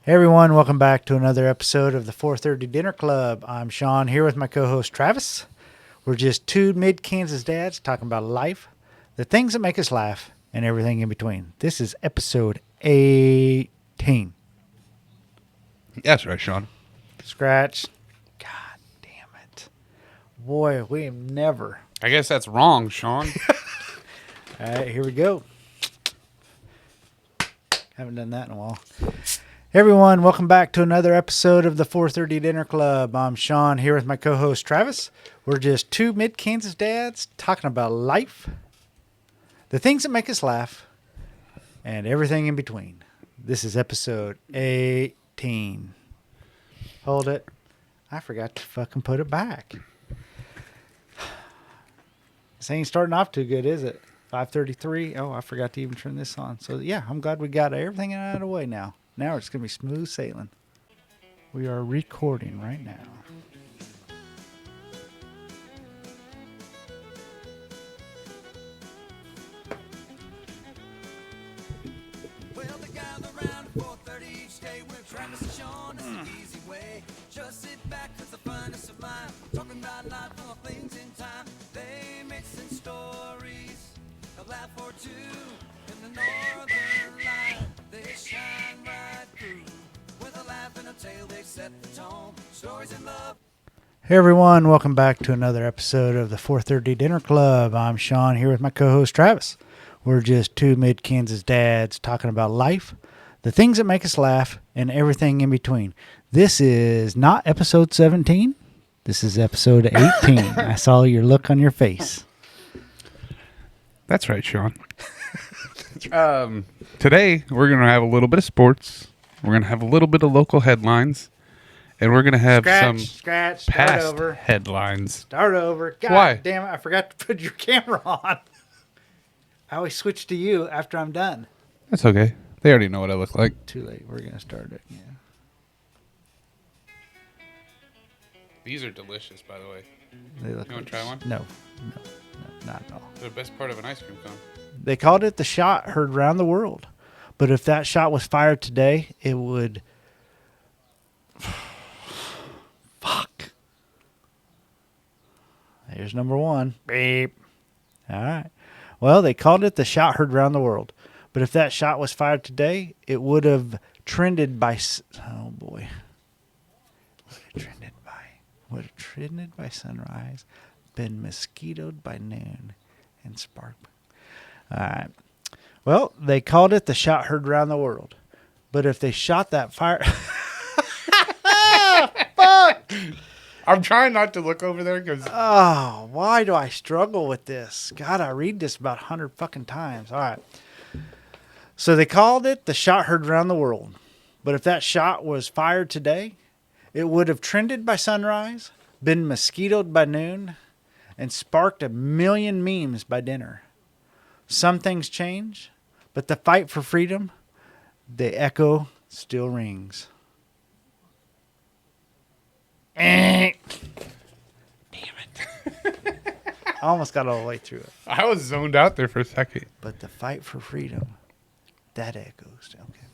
Hey everyone, welcome back to another episode of the 4:30 Dinner Club. I'm Shawn, here with my co-host Travis. We're just two mid-Kansas dads talking about life, the things that make us laugh, and everything in between. This is episode 18. That's right, Shawn. Scratch. God damn it. Boy, we have never. I guess that's wrong, Shawn. All right, here we go. Haven't done that in a while. Everyone, welcome back to another episode of the 4:30 Dinner Club. I'm Shawn, here with my co-host Travis. We're just two mid-Kansas dads talking about life, the things that make us laugh, and everything in between. This is episode 18. Hold it. I forgot to fucking put it back. This ain't starting off too good, is it? 5:33. Oh, I forgot to even turn this on. So, yeah, I'm glad we got everything out of the way now. Now it's going to be smooth sailing. We are recording right now. Well, they gather around at 4:30 each day with Travis and Shawn. It's the easy way. Just sit back, cause the fun is sublime. Talking about life and all things in time. They mixing stories, a laugh or two. In the northern light, they shine right through. With a laugh and a tale, they set the tone. Stories in love. Hey everyone, welcome back to another episode of the 4:30 Dinner Club. I'm Shawn, here with my co-host Travis. We're just two mid-Kansas dads talking about life, the things that make us laugh, and everything in between. This is not episode 17. This is episode 18. I saw your look on your face. That's right, Shawn. Today, we're going to have a little bit of sports. We're going to have a little bit of local headlines. And we're going to have some start past over. headlines. Start over. God Why? damn it, I forgot to put your camera on. I always switch to you after I'm done. That's okay. They already know what I look like. Too late. We're going to start it. Yeah. These are delicious, by the way. They look You want to try one? No. Not at all. The best part of an ice cream cone. They called it the shot heard round the world. But if that shot was fired today, it would... Fuck. Here's number one. Beep. All right. Well, they called it the shot heard round the world. But if that shot was fired today, it would have trended by... Oh, boy. Would have trended by sunrise, been mosquitoed by noon, and sparked. All right. Well, they called it the shot heard round the world. But if they shot that fire... Fuck! I'm trying not to look over there because... Oh, why do I struggle with this? God, I read this about 100 fucking times. All right. So they called it the shot heard round the world. But if that shot was fired today, it would have trended by sunrise, been mosquitoed by noon, and sparked 1 million memes by dinner. Some things change, but the fight for freedom, the echo still rings. Damn it. I almost got all the way through it. I was zoned out there for a second. But the fight for freedom, that echoes. Okay.